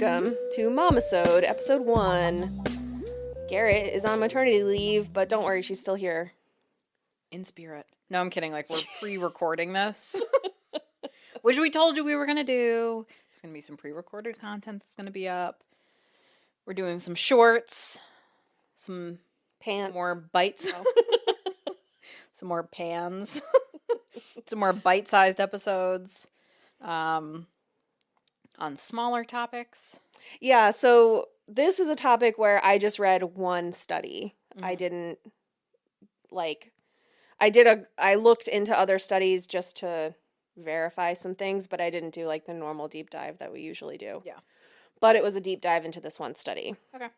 Welcome to Momisode, episode 1. Garet is on maternity leave, but don't worry, she's still here. In spirit. No, I'm kidding. Like, we're pre-recording this. Which we told you we were going to do. There's going to be some pre-recorded content that's going to be up. We're doing some shorts. Some Pants. more bites. Some more pans. Some more bite-sized episodes. On smaller topics. Yeah, so this is a topic where I just read one study. Mm-hmm. I didn't, I looked into other studies just to verify some things, but I didn't do, the normal deep dive that we usually do. Yeah. But it was a deep dive into this one study. Okay.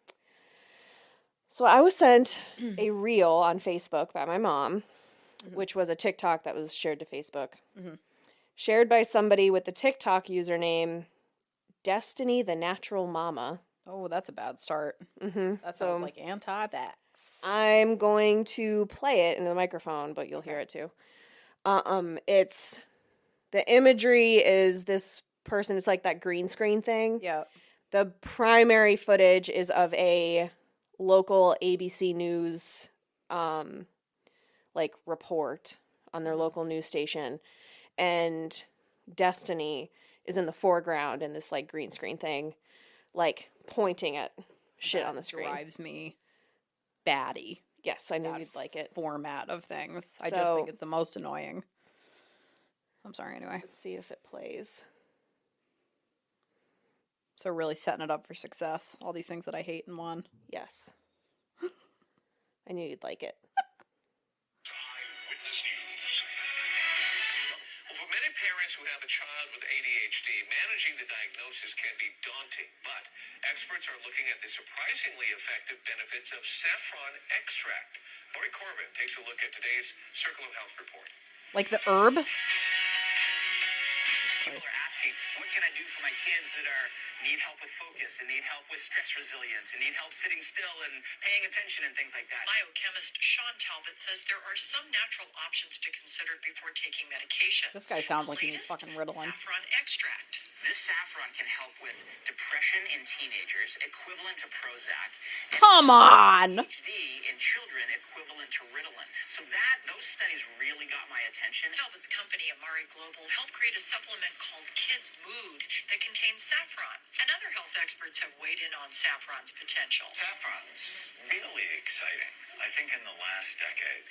So I was sent a reel on Facebook by my mom, which was a TikTok that was shared to Facebook. Mm-hmm. Shared by somebody with the TikTok username Destiny the Natural Mama. Oh, that's a bad start. Mm-hmm. That sounds like anti-vax. I'm going to play it into the microphone, but you'll hear it too. It's the imagery is this person. It's like that green screen thing. Yeah. The primary footage is of a local ABC News, report on their local news station. And Destiny is in the foreground in this, green screen thing, pointing at shit on the screen. Drives me batty. Yes, I knew you'd like it. Format of things. I just think it's the most annoying. I'm sorry, anyway. Let's see if it plays. So really setting it up for success. All these things that I hate in one. Yes. I knew you'd like it. Parents who have a child with ADHD, managing the diagnosis can be daunting, but experts are looking at the surprisingly effective benefits of saffron extract. Lori Corbin takes a look at today's Circle of Health report. Like the herb? People are asking, what can I do for my kids that need help with focus and need help with stress resilience and need help sitting still and paying attention and things like that? Biochemist Sean Talbot says there are some natural options to consider before taking medication. This guy sounds like he needs fucking Ritalin. Saffron extract. This saffron can help with depression in teenagers, equivalent to Prozac. Come on! ADHD in children, equivalent to Ritalin. So those studies really got my attention. Talbot's company, Amari Global, helped create a supplement called Kids Mood that contains saffron. And other health experts have weighed in on saffron's potential. Saffron's really exciting. I think in the last decade,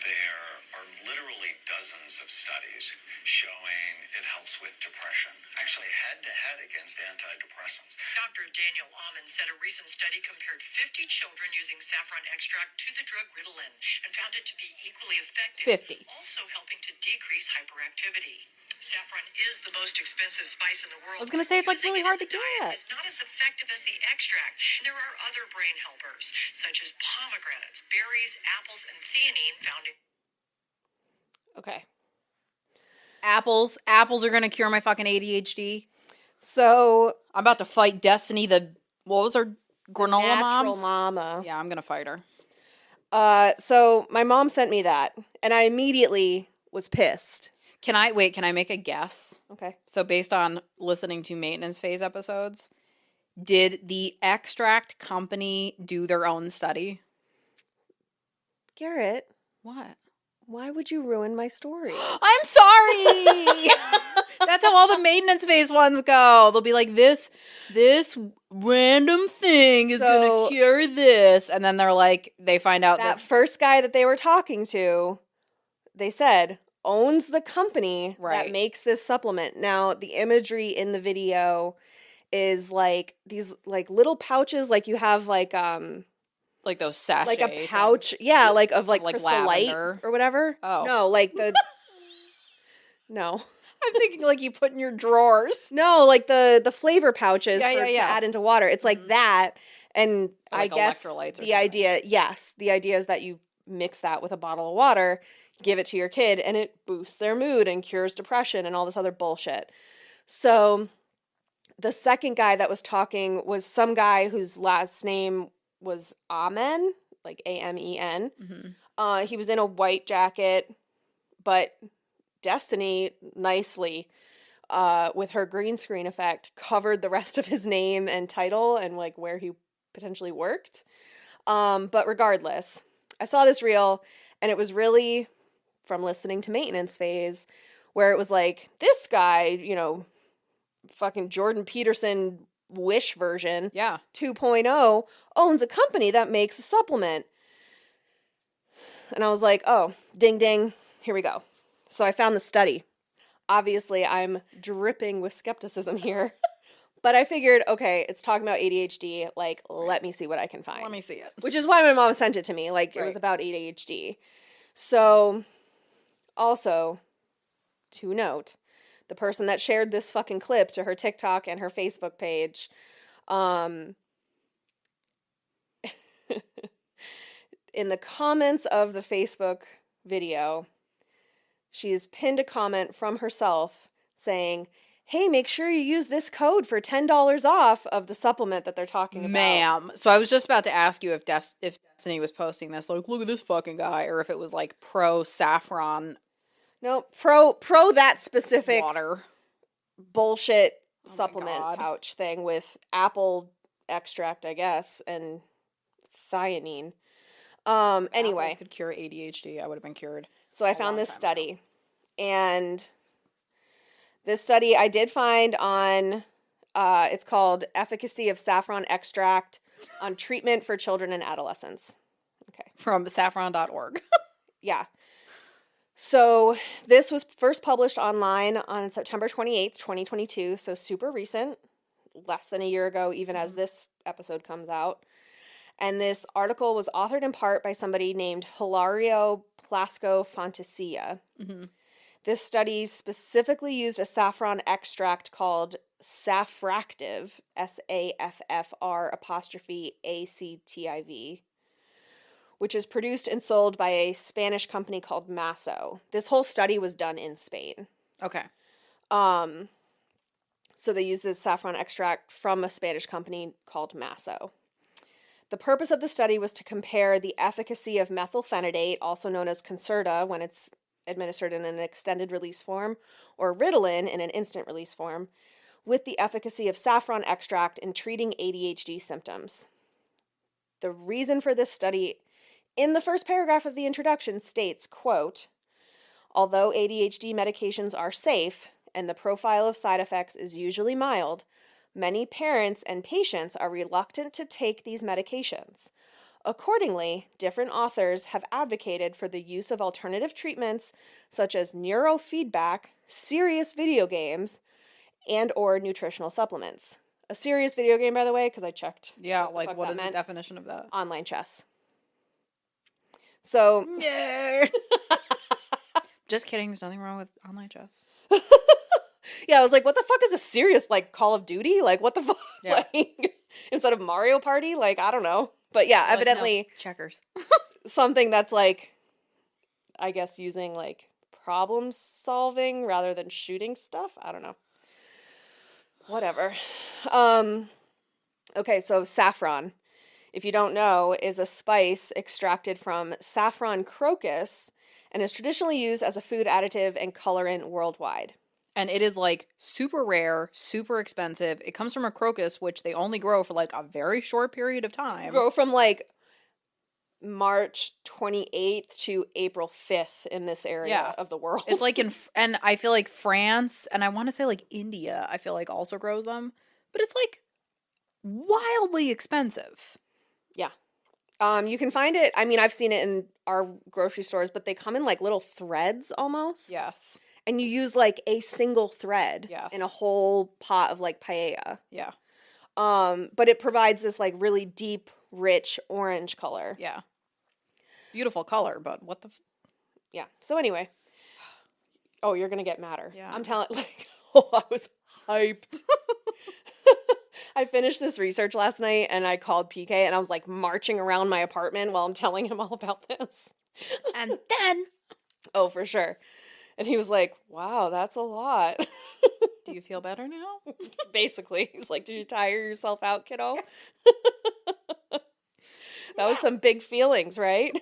there are literally dozens of studies showing it helps with depression, actually head-to-head against antidepressants. Dr. Daniel Amen said a recent study compared 50 children using saffron extract to the drug Ritalin and found it to be equally effective, 50. also helping to decrease hyperactivity. Saffron is the most expensive spice in the world. I was going to say, it's really hard to get. It's not as effective as the extract. And there are other brain helpers, such as pomegranates, berries, apples, and theanine found in... Okay. Apples are going to cure my fucking ADHD. So... I'm about to fight Destiny, what was her? Granola Natural mom? Mama. Yeah, I'm going to fight her. So my mom sent me that, and I immediately was pissed. Can I make a guess? Okay. So based on listening to maintenance phase episodes, did the extract company do their own study? Garet. What? Why would you ruin my story? I'm sorry! That's how all the maintenance phase ones go. They'll be like, this random thing is going to cure this. And then they're like, they find out that first guy that they were talking to, they said... owns the company that makes this supplement. Now, the imagery in the video is these little pouches, you have those sachets. Like a pouch, of Crystal Light or whatever. Oh. No, no. I'm thinking you put in your drawers. No, the flavor pouches to add into water. It's like that. And I guess the idea is that you mix that with a bottle of water, give it to your kid, and it boosts their mood and cures depression and all this other bullshit. So the second guy that was talking was some guy whose last name was Amen, Amen. Mm-hmm. He was in a white jacket, but Destiny nicely with her green screen effect, covered the rest of his name and title and like where he potentially worked. But regardless, I saw this reel and it was really from listening to Maintenance Phase, where it was like, this guy, you know, fucking Jordan Peterson Wish version, 2.0, owns a company that makes a supplement. And I was like, oh, ding ding, here we go. So I found the study. Obviously, I'm dripping with skepticism here. But I figured, okay, it's talking about ADHD. Like, let me see what I can find. Let me see it. Which is why my mom sent it to me. Like, it was about ADHD. So, also, to note, the person that shared this fucking clip to her TikTok and her Facebook page, in the comments of the Facebook video, she's pinned a comment from herself saying, hey, make sure you use this code for $10 off of the supplement that they're talking about. Ma'am. So I was just about to ask you if Destiny was posting this, like, look at this fucking guy, or if it was like pro Saffron. No, pro that specific water bullshit supplement pouch thing with apple extract, I guess, and theanine. Anyway. Apples could cure ADHD. I would have been cured. So I found this study. And this study I did find on, it's called Efficacy of Saffron Extract on Treatment for Children and Adolescents. Okay. From saffron.org. Yeah. So this was first published online on September 28th, 2022. So super recent, less than a year ago, even as this episode comes out. And this article was authored in part by somebody named Hilario Plasco Fantasia. Mm-hmm. This study specifically used a saffron extract called Saffractive, SAFFR''ACTIV, which is produced and sold by a Spanish company called Masso. This whole study was done in Spain. Okay. So they used this saffron extract from a Spanish company called Masso. The purpose of the study was to compare the efficacy of methylphenidate, also known as Concerta when it's administered in an extended release form, or Ritalin in an instant release form, with the efficacy of saffron extract in treating ADHD symptoms. The reason for this study, in the first paragraph of the introduction, states, quote, although ADHD medications are safe and the profile of side effects is usually mild, many parents and patients are reluctant to take these medications. Accordingly, different authors have advocated for the use of alternative treatments such as neurofeedback, serious video games, and or nutritional supplements. A serious video game, by the way, because I checked. Yeah, like what is the definition of that? Online chess. So... Just kidding, there's nothing wrong with online chess. Yeah, I was like, what the fuck is a serious, like, Call of Duty? Like, what the fuck? Yeah. Like, instead of Mario Party? Like, I don't know. But yeah, evidently... No, checkers. Something that's, like, I guess using, like, problem solving rather than shooting stuff? I don't know. Whatever. Okay, so saffron, if you don't know, is a spice extracted from saffron crocus and is traditionally used as a food additive and colorant worldwide. And it is, like, super rare, super expensive. It comes from a crocus, which they only grow for, like, a very short period of time. Grow from, like, March 28th to April 5th in this area of the world. It's, like, and I feel like France, and I want to say, like, India, I feel like also grows them. But it's, like, wildly expensive. Yeah. You can find it, I mean, I've seen it in our grocery stores, but they come in, like, little threads almost. Yes. And you use, like, a single thread in a whole pot of, like, paella. Yeah. But it provides this, like, really deep, rich orange color. Yeah. Beautiful color, but what the... Yeah. So anyway. Oh, you're going to get madder. Yeah. I'm telling, like, I was hyped. I finished this research last night, and I called PK, and I was, like, marching around my apartment while I'm telling him all about this. And then... Oh, for sure. And he was like, wow, that's a lot. Do you feel better now? Basically. He's like, did you tire yourself out, kiddo? That was some big feelings, right?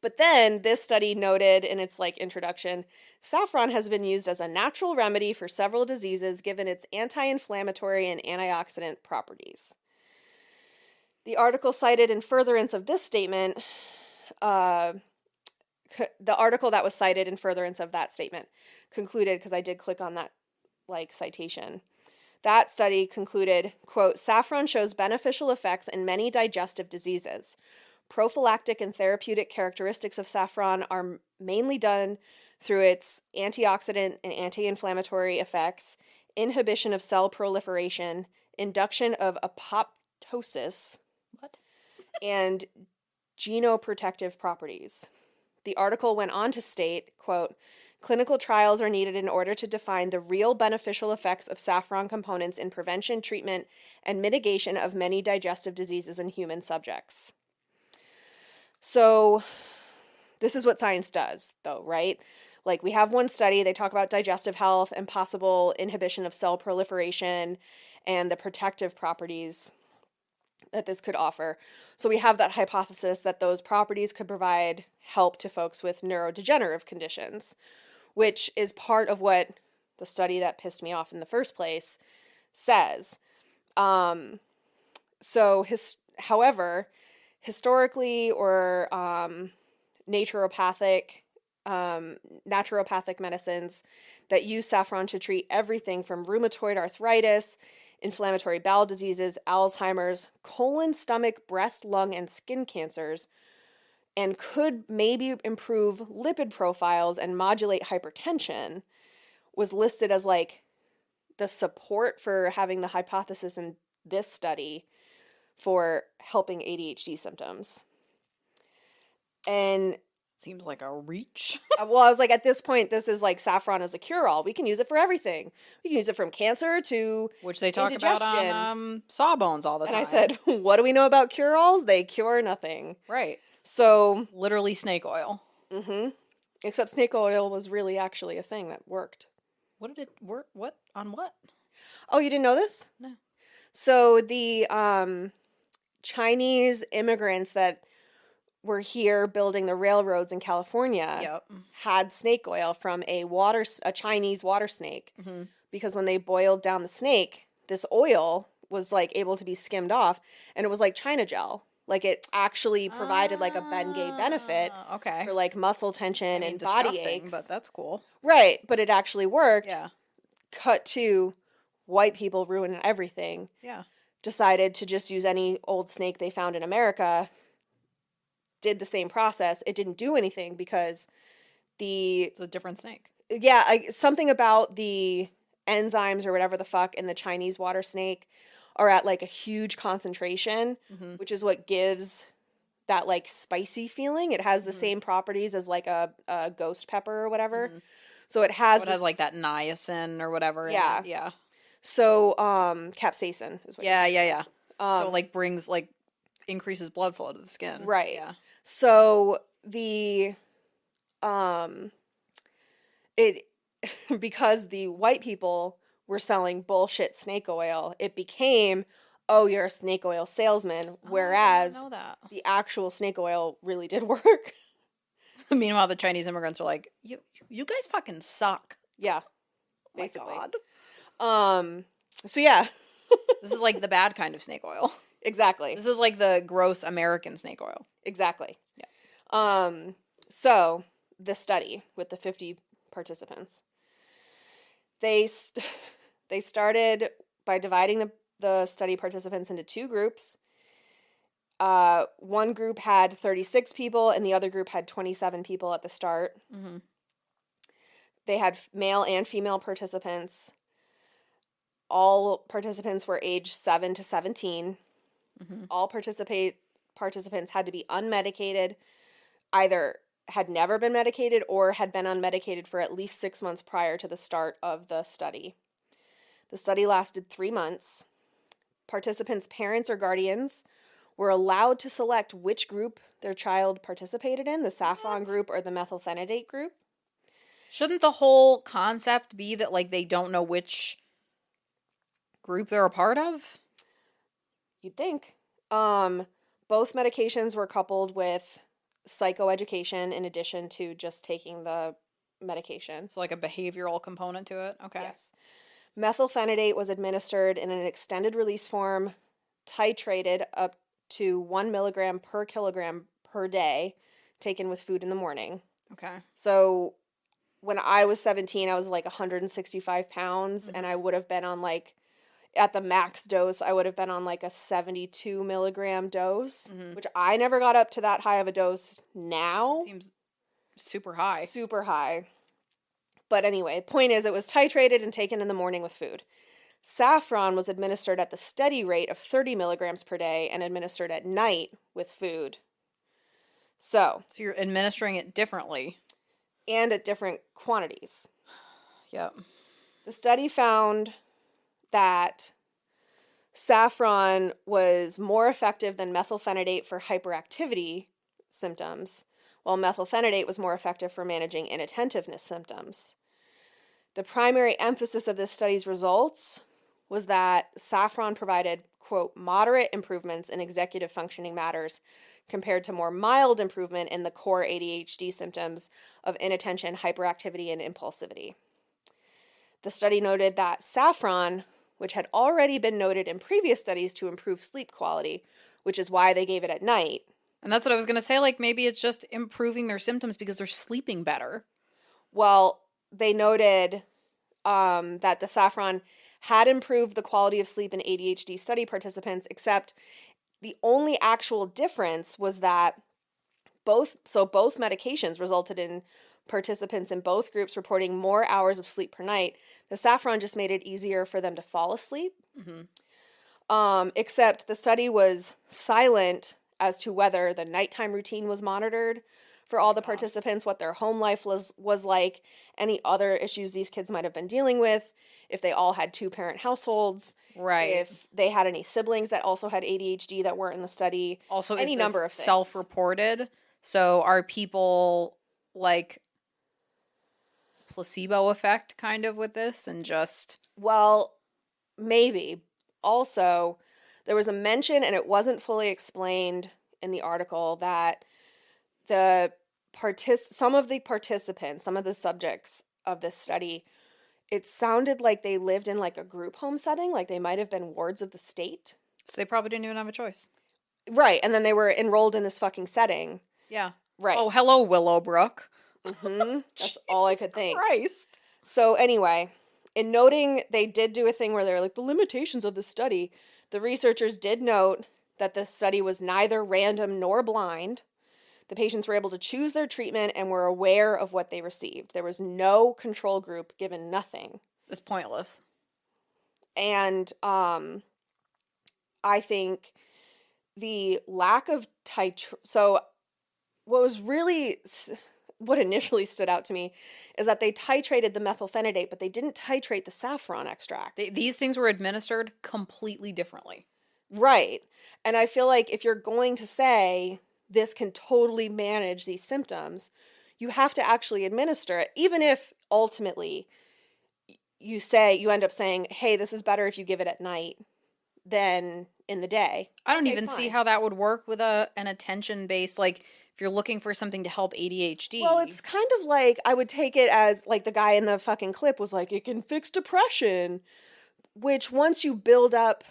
But then this study noted in its introduction, saffron has been used as a natural remedy for several diseases given its anti-inflammatory and antioxidant properties. The article cited in furtherance of this statement, the article that was cited in furtherance of that statement concluded, because I did click on that citation, that study concluded, quote, saffron shows beneficial effects in many digestive diseases. Prophylactic and therapeutic characteristics of saffron are mainly done through its antioxidant and anti-inflammatory effects, inhibition of cell proliferation, induction of apoptosis, and genoprotective properties. The article went on to state, quote, clinical trials are needed in order to define the real beneficial effects of saffron components in prevention, treatment, and mitigation of many digestive diseases in human subjects. So this is what science does, though, right? We have one study, they talk about digestive health and possible inhibition of cell proliferation and the protective properties that this could offer. So we have that hypothesis that those properties could provide help to folks with neurodegenerative conditions, which is part of what the study that pissed me off in the first place says. However, historically or naturopathic medicines that use saffron to treat everything from rheumatoid arthritis, inflammatory bowel diseases, Alzheimer's, colon, stomach, breast, lung, and skin cancers, and could maybe improve lipid profiles and modulate hypertension, was listed as the support for having the hypothesis in this study for helping ADHD symptoms. And seems like a reach. Well, I was at this point, this is saffron as a cure-all. We can use it for everything. We can use it from cancer to which they talk about on Sawbones all the time. And I said, what do we know about cure-alls? They cure nothing. Right. So literally snake oil. Mm-hmm. Except snake oil was really actually a thing that worked. What did it work? What? On what? Oh, you didn't know this? No. So the Chinese immigrants that were here building the railroads in California had snake oil from a Chinese water snake, because when they boiled down the snake, this oil was able to be skimmed off, and it was like China gel. It actually provided a Bengay benefit for muscle tension and body aches. But that's cool. Right, but it actually worked. Yeah. Cut to white people ruining everything. Yeah. Decided to just use any old snake they found in America. Did the same process. It didn't do anything because it's a different snake. Yeah, something about the enzymes or whatever the fuck in the Chinese water snake are at a huge concentration, which is what gives that spicy feeling. It has the same properties as a ghost pepper or whatever. So it has it has that niacin or whatever. Yeah. In it. Yeah. So capsaicin is what Yeah. So brings increases blood flow to the skin. Right. Yeah. So the because the white people were selling bullshit snake oil, it became, oh, you're a snake oil salesman, whereas I didn't know that. The actual snake oil really did work. Meanwhile, the Chinese immigrants are you guys fucking suck. Yeah. Basically. My God. So yeah. This is the bad kind of snake oil. Exactly. This is the gross American snake oil. Exactly. Yeah. So the study with the 50 participants, they started by dividing the study participants into two groups. One group had 36 people and the other group had 27 people at the start. Mm-hmm. They had male and female participants. All participants were aged 7 to 17. Mm-hmm. All participants had to be unmedicated, either had never been medicated or had been unmedicated for at least 6 months prior to the start of the study. The study lasted 3 months. Participants' parents or guardians were allowed to select which group their child participated in, the saffron group or the methylphenidate group. Shouldn't the whole concept be that they don't know which group they're a part of? You'd think. Both medications were coupled with psychoeducation in addition to just taking the medication. So like a behavioral component to it? Okay. Yes. Methylphenidate was administered in an extended release form, titrated up to 1 milligram per kilogram per day, taken with food in the morning. Okay. So when I was 17, I was like 165 pounds, and I would have been on like, at the max dose, I would have been on like a 72 milligram dose, which I never got up to that high of a dose now. Seems super high. Super high. But anyway, the point is it was titrated and taken in the morning with food. Saffron was administered at the steady rate of 30 milligrams per day and administered at night with food. So you're administering it differently. And at different quantities. Yep. The study found that saffron was more effective than methylphenidate for hyperactivity symptoms, while methylphenidate was more effective for managing inattentiveness symptoms. The primary emphasis of this study's results was that saffron provided, quote, moderate improvements in executive functioning matters compared to more mild improvement in the core ADHD symptoms of inattention, hyperactivity, and impulsivity. The study noted that saffron, which had already been noted in previous studies to improve sleep quality, which is why they gave it at night. And that's what I was going to say, like maybe it's just improving their symptoms because they're sleeping better. Well, they noted that the saffron had improved the quality of sleep in ADHD study participants, except the only actual difference was that both medications resulted in participants in both groups reporting more hours of sleep per night. The saffron just made it easier for them to fall asleep. Except the study was silent as to whether the nighttime routine was monitored for all the participants, what their home life was like, any other issues these kids might have been dealing with, if they all had two-parent households, right? If they had any siblings that also had ADHD that weren't in the study. Also, any number of things. Self-reported? So are people like placebo effect kind of with this and just... Well, maybe. Also, there was a mention, and it wasn't fully explained in the article, that some of the participants, some of the subjects of this study, it sounded like they lived in like a group home setting, like they might have been wards of the state. So they probably didn't even have a choice. Right, and then they were enrolled in this fucking setting. Yeah. Right. Oh, hello, Willowbrook. That's all I could think. Christ. So anyway, in noting, they did do a thing where they're like, the limitations of the study, the researchers did note that the study was neither random nor blind. The patients were able to choose their treatment and were aware of what they received. There was no control group given nothing. It's pointless. And I think the lack of so what initially stood out to me is that they titrated the methylphenidate, but they didn't titrate the saffron extract. These things were administered completely differently. Right. And I feel like if you're going to say this can totally manage these symptoms, you have to actually administer it, even if ultimately you end up saying, hey, this is better if you give it at night than in the day. I don't even see how that would work with an attention-based, like, if you're looking for something to help ADHD. Well, it's kind of like, I would take it as, like, the guy in the fucking clip was like, it can fix depression, which once you build up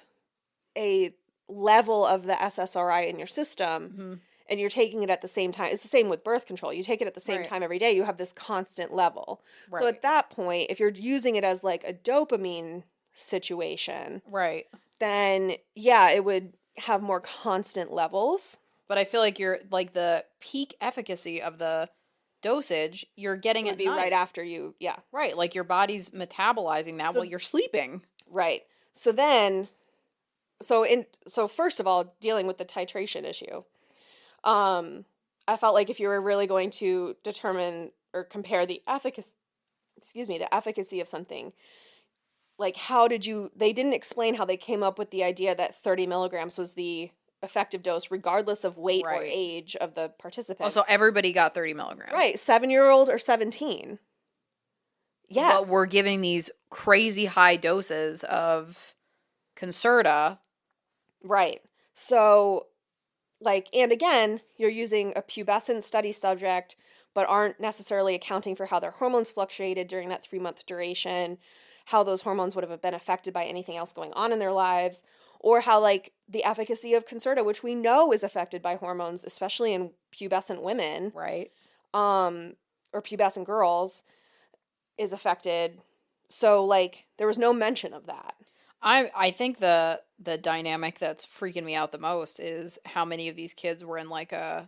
a level of the SSRI in your system, and you're taking it at the same time, it's the same with birth control. You take it at the same time every day, you have this constant level. Right. So at that point, if you're using it as, like, a dopamine situation, right, then, yeah, it would have more constant levels. But I feel like you're, like, the peak efficacy of the dosage, you're getting it right after you, yeah. Right, like your body's metabolizing that while you're sleeping. Right. So first of all, dealing with the titration issue, I felt like if you were really going to determine or compare the efficacy of something, like they didn't explain how they came up with the idea that 30 milligrams was the effective dose regardless of weight or age of the participant. Oh, so everybody got 30 milligrams. Right. 7-year-old or 17. Yes. But we're giving these crazy high doses of Concerta. Right. So, like, and again, you're using a pubescent study subject, but aren't necessarily accounting for how their hormones fluctuated during that 3-month duration, how those hormones would have been affected by anything else going on in their lives, or how, like, the efficacy of Concerta, which we know is affected by hormones, especially in pubescent women. Right. Or pubescent girls, is affected. So, like, there was no mention of that. I think the dynamic that's freaking me out the most is how many of these kids were in, like, a...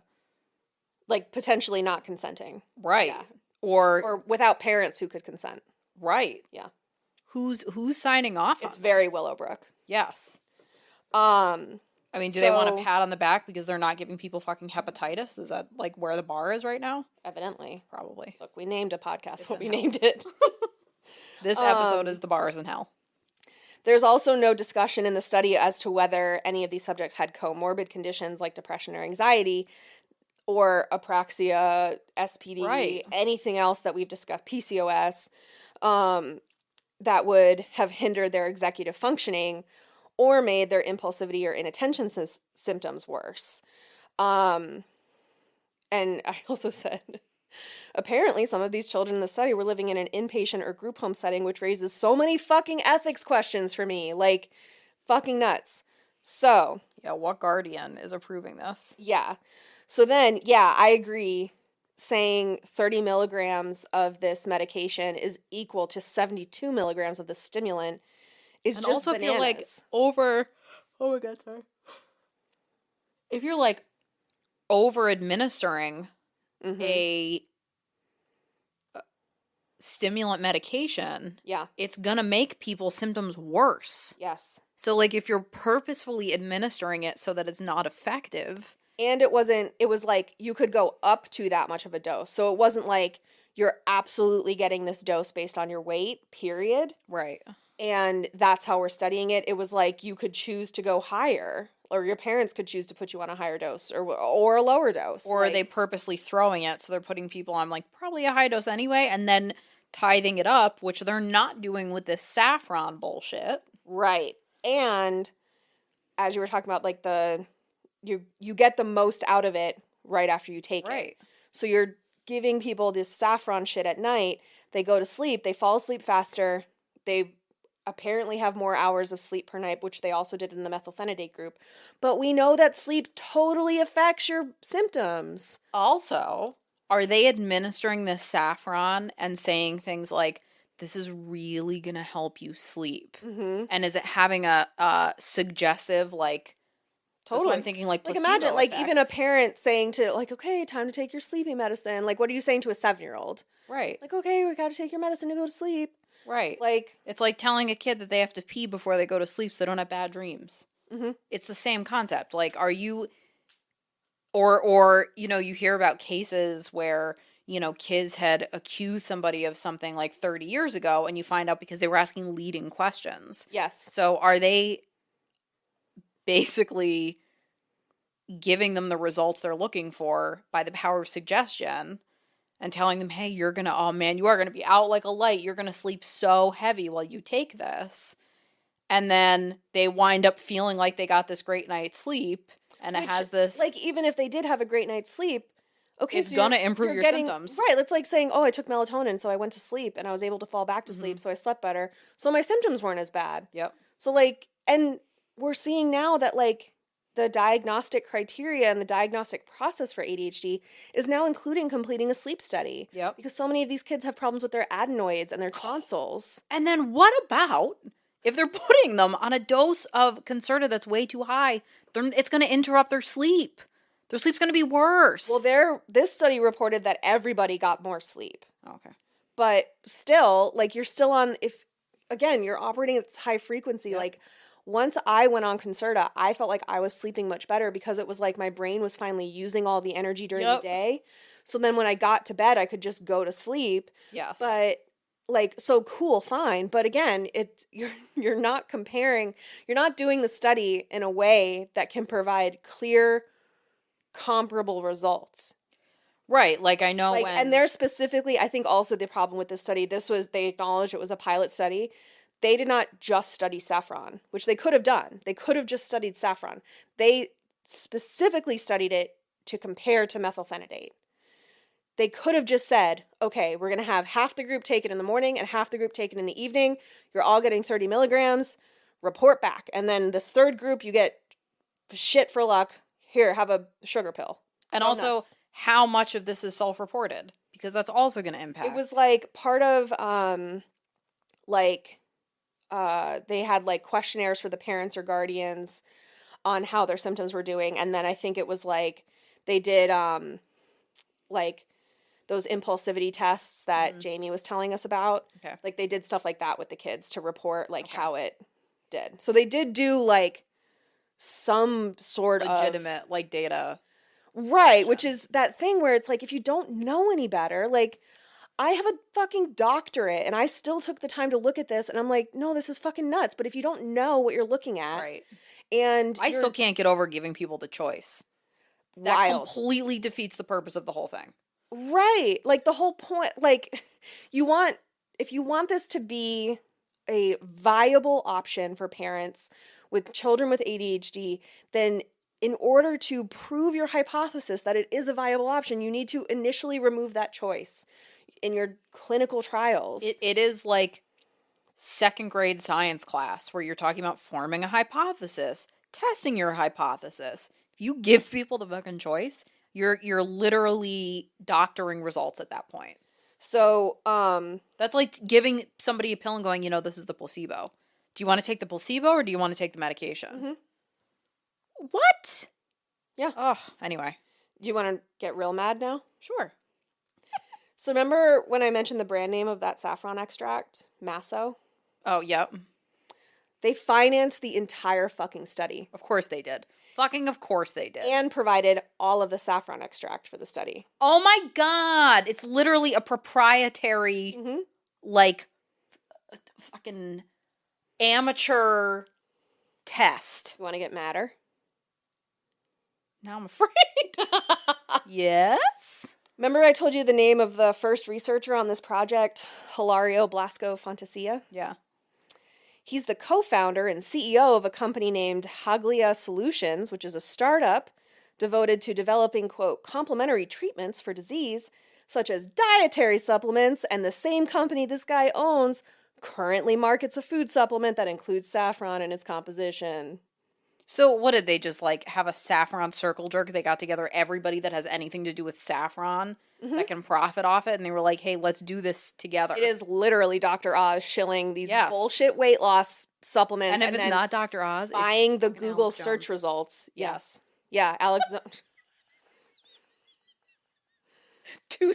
Like, potentially not consenting. Right. Yeah. Or without parents who could consent. Right. Yeah. Who's signing off on It's very this? Willowbrook. Yes. I mean, do they want a pat on the back because they're not giving people fucking hepatitis? Is that, like, where the bar is right now? Evidently. Probably. Look, we named a podcast what we named it. This episode is The Bars in Hell. There's also no discussion in the study as to whether any of these subjects had comorbid conditions like depression or anxiety, or apraxia, SPD, right. anything else that we've discussed, PCOS, that would have hindered their executive functioning or made their impulsivity or inattention symptoms worse. And I also said, apparently some of these children in the study were living in an inpatient or group home setting, which raises so many fucking ethics questions for me. Like, fucking nuts. So. Yeah, what guardian is approving this? Yeah. So then, yeah, I agree. Saying 30 milligrams of this medication is equal to 72 milligrams of the stimulant is and just also bananas. If you're, like, over... Oh my God, sorry. If you're, like, over-administering a stimulant medication, yeah, it's gonna make people's symptoms worse. Yes. So, like, if you're purposefully administering it so that it's not effective... And it was like you could go up to that much of a dose. So it wasn't like you're absolutely getting this dose based on your weight, period. Right. And that's how we're studying it. It was like you could choose to go higher, or your parents could choose to put you on a higher dose or a lower dose. Or are they purposely throwing it so they're putting people on, like, probably a high dose anyway, and then tithing it up, which they're not doing with this Saffron bullshit. Right. And as you were talking about, like, you get the most out of it right after you take it. So you're giving people this Saffron shit at night. They go to sleep. They fall asleep faster. They apparently have more hours of sleep per night, which they also did in the methylphenidate group. But we know that sleep totally affects your symptoms. Also, are they administering this Saffron and saying things like, this is really going to help you sleep? Mm-hmm. And is it having a suggestive, like, totally. I'm thinking, like, imagine, like, effect. even a parent saying to, like, okay, time to take your sleeping medicine. Like, what are you saying to a 7-year-old? Right. Like, okay, we got to take your medicine to go to sleep. Right. Like, it's like telling a kid that they have to pee before they go to sleep so they don't have bad dreams. Mm-hmm. It's the same concept. Like, are you, or, you know, you hear about cases where, you know, kids had accused somebody of something like 30 years ago, and you find out because they were asking leading questions. Yes. So are they basically giving them the results they're looking for by the power of suggestion and telling them, hey, you're going to, oh man, you are going to be out like a light. You're going to sleep so heavy while you take this. And then they wind up feeling like they got this great night's sleep. And it has this... Like, even if they did have a great night's sleep, okay, it's going to improve your symptoms. Right, it's like saying, oh, I took melatonin, so I went to sleep, and I was able to fall back to sleep, so I slept better. So my symptoms weren't as bad. Yep. So, like, and we're seeing now that, like, the diagnostic criteria and the diagnostic process for ADHD is now including completing a sleep study. Yep. Because so many of these kids have problems with their adenoids and their tonsils. And then what about if they're putting them on a dose of Concerta that's way too high? It's going to interrupt their sleep. Their sleep's going to be worse. Well, this study reported that everybody got more sleep. Okay. But still, like, you're still on, again, you're operating at this high frequency. Yep. Like, once I went on Concerta, I felt like I was sleeping much better because it was like my brain was finally using all the energy during the day. So then when I got to bed, I could just go to sleep. Yes. But, like, so cool, fine. But again, you're not comparing, you're not doing the study in a way that can provide clear, comparable results. Right, like I know and they're specifically, I think also the problem with this study, they acknowledged it was a pilot study. They did not just study Saffron, which they could have done. They could have just studied Saffron. They specifically studied it to compare to methylphenidate. They could have just said, okay, we're going to have half the group taken in the morning and half the group taken in the evening. You're all getting 30 milligrams. Report back. And then this third group, you get shit for luck. Here, have a sugar pill. And also, how much of this is self-reported? Because that's also going to impact. It was like part of, they had like questionnaires for the parents or guardians on how their symptoms were doing. And then I think it was like, they did, like those impulsivity tests that Jamie was telling us about. Okay. Like they did stuff like that with the kids to report like how it did. So they did do like some sort of legitimate like data. Right. Which is that thing where it's like, if you don't know any better, like I have a fucking doctorate and I still took the time to look at this and I'm like, no, this is fucking nuts. But if you don't know what you're looking at. Right. And I still can't get over giving people the choice. That completely defeats the purpose of the whole thing. Right. Like the whole point, like if you want this to be a viable option for parents with children with ADHD, then in order to prove your hypothesis that it is a viable option, you need to initially remove that choice in your clinical trials. It is like second grade science class where you're talking about forming a hypothesis, testing your hypothesis. If you give people the fucking choice, you're literally doctoring results at that point. So, that's like giving somebody a pill and going, this is the placebo. Do you want to take the placebo or do you want to take the medication? Mm-hmm. What? Yeah. Oh, anyway. Do you want to get real mad now? Sure. So remember when I mentioned the brand name of that saffron extract? Masso? Oh, yep. They financed the entire fucking study. Of course they did. Fucking of course they did. And provided all of the saffron extract for the study. Oh my God. It's literally a proprietary, like, fucking amateur test. You want to get madder? Now I'm afraid. Yes? Remember I told you the name of the first researcher on this project, Hilario Blasco Fantasia? Yeah. He's the co-founder and CEO of a company named Haglia Solutions, which is a startup devoted to developing, quote, complementary treatments for disease, such as dietary supplements, and the same company this guy owns currently markets a food supplement that includes saffron in its composition. So what did they just, like, have a saffron circle jerk? They got together everybody that has anything to do with saffron that can profit off it, and they were like, hey, let's do this together. It is literally Dr. Oz shilling these bullshit weight loss supplements. And if it's not Dr. Oz, buying the Google search results. Yes. Yeah, Alex. Two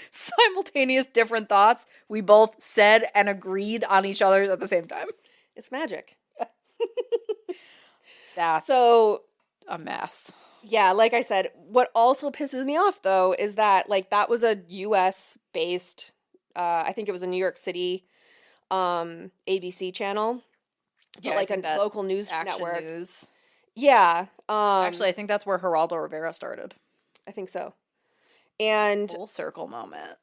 simultaneous different thoughts. We both said and agreed on each other's at the same time. It's magic. That's so a mess. Yeah, like I said, what also pisses me off, though, is that, like, that was a U.S.-based, I think it was a New York City ABC channel. Yeah, like a local news network. News. Yeah. Actually, I think that's where Geraldo Rivera started. I think so. And full circle moment.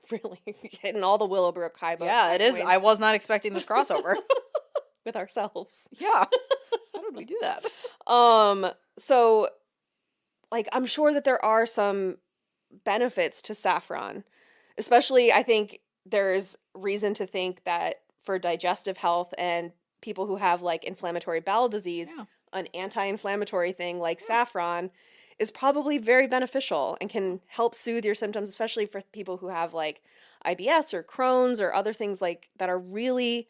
Really? Hitting all the Willowbrook high boat. Yeah, it is. Points. I was not expecting this crossover. With ourselves. Yeah. How did we do that? So, like, I'm sure that there are some benefits to saffron. Especially, I think there's reason to think that for digestive health and people who have, like, inflammatory bowel disease, an anti-inflammatory thing like saffron is probably very beneficial and can help soothe your symptoms, especially for people who have, like, IBS or Crohn's or other things like that are really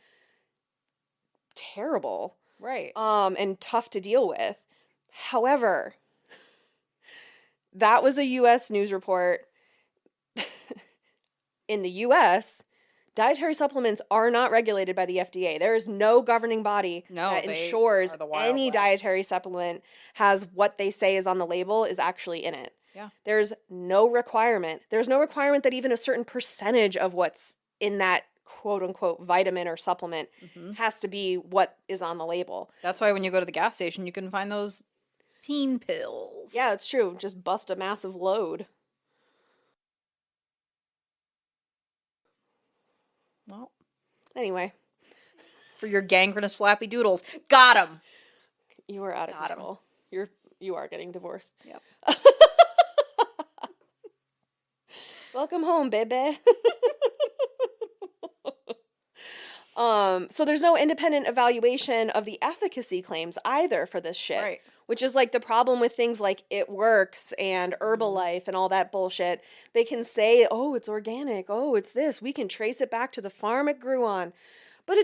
terrible. Right. And tough to deal with. However, that was a U.S. news report. In the U.S., dietary supplements are not regulated by the FDA. There is no governing body that ensures any dietary supplement has what they say is on the label is actually in it. Yeah. There's no requirement. There's no requirement that even a certain percentage of what's in that quote-unquote vitamin or supplement has to be what is on the label. That's why when you go to the gas station, you can find those peen pills. Yeah, it's true. Just bust a massive load. Well, anyway. For your gangrenous flappy doodles. Got him! You are out of control. You're You are getting divorced. Yep. Welcome home, baby. So there's no independent evaluation of the efficacy claims either for this shit. Right. Which is like the problem with things like It Works and Herbalife and all that bullshit. They can say, oh, it's organic. Oh, it's this. We can trace it back to the farm it grew on. But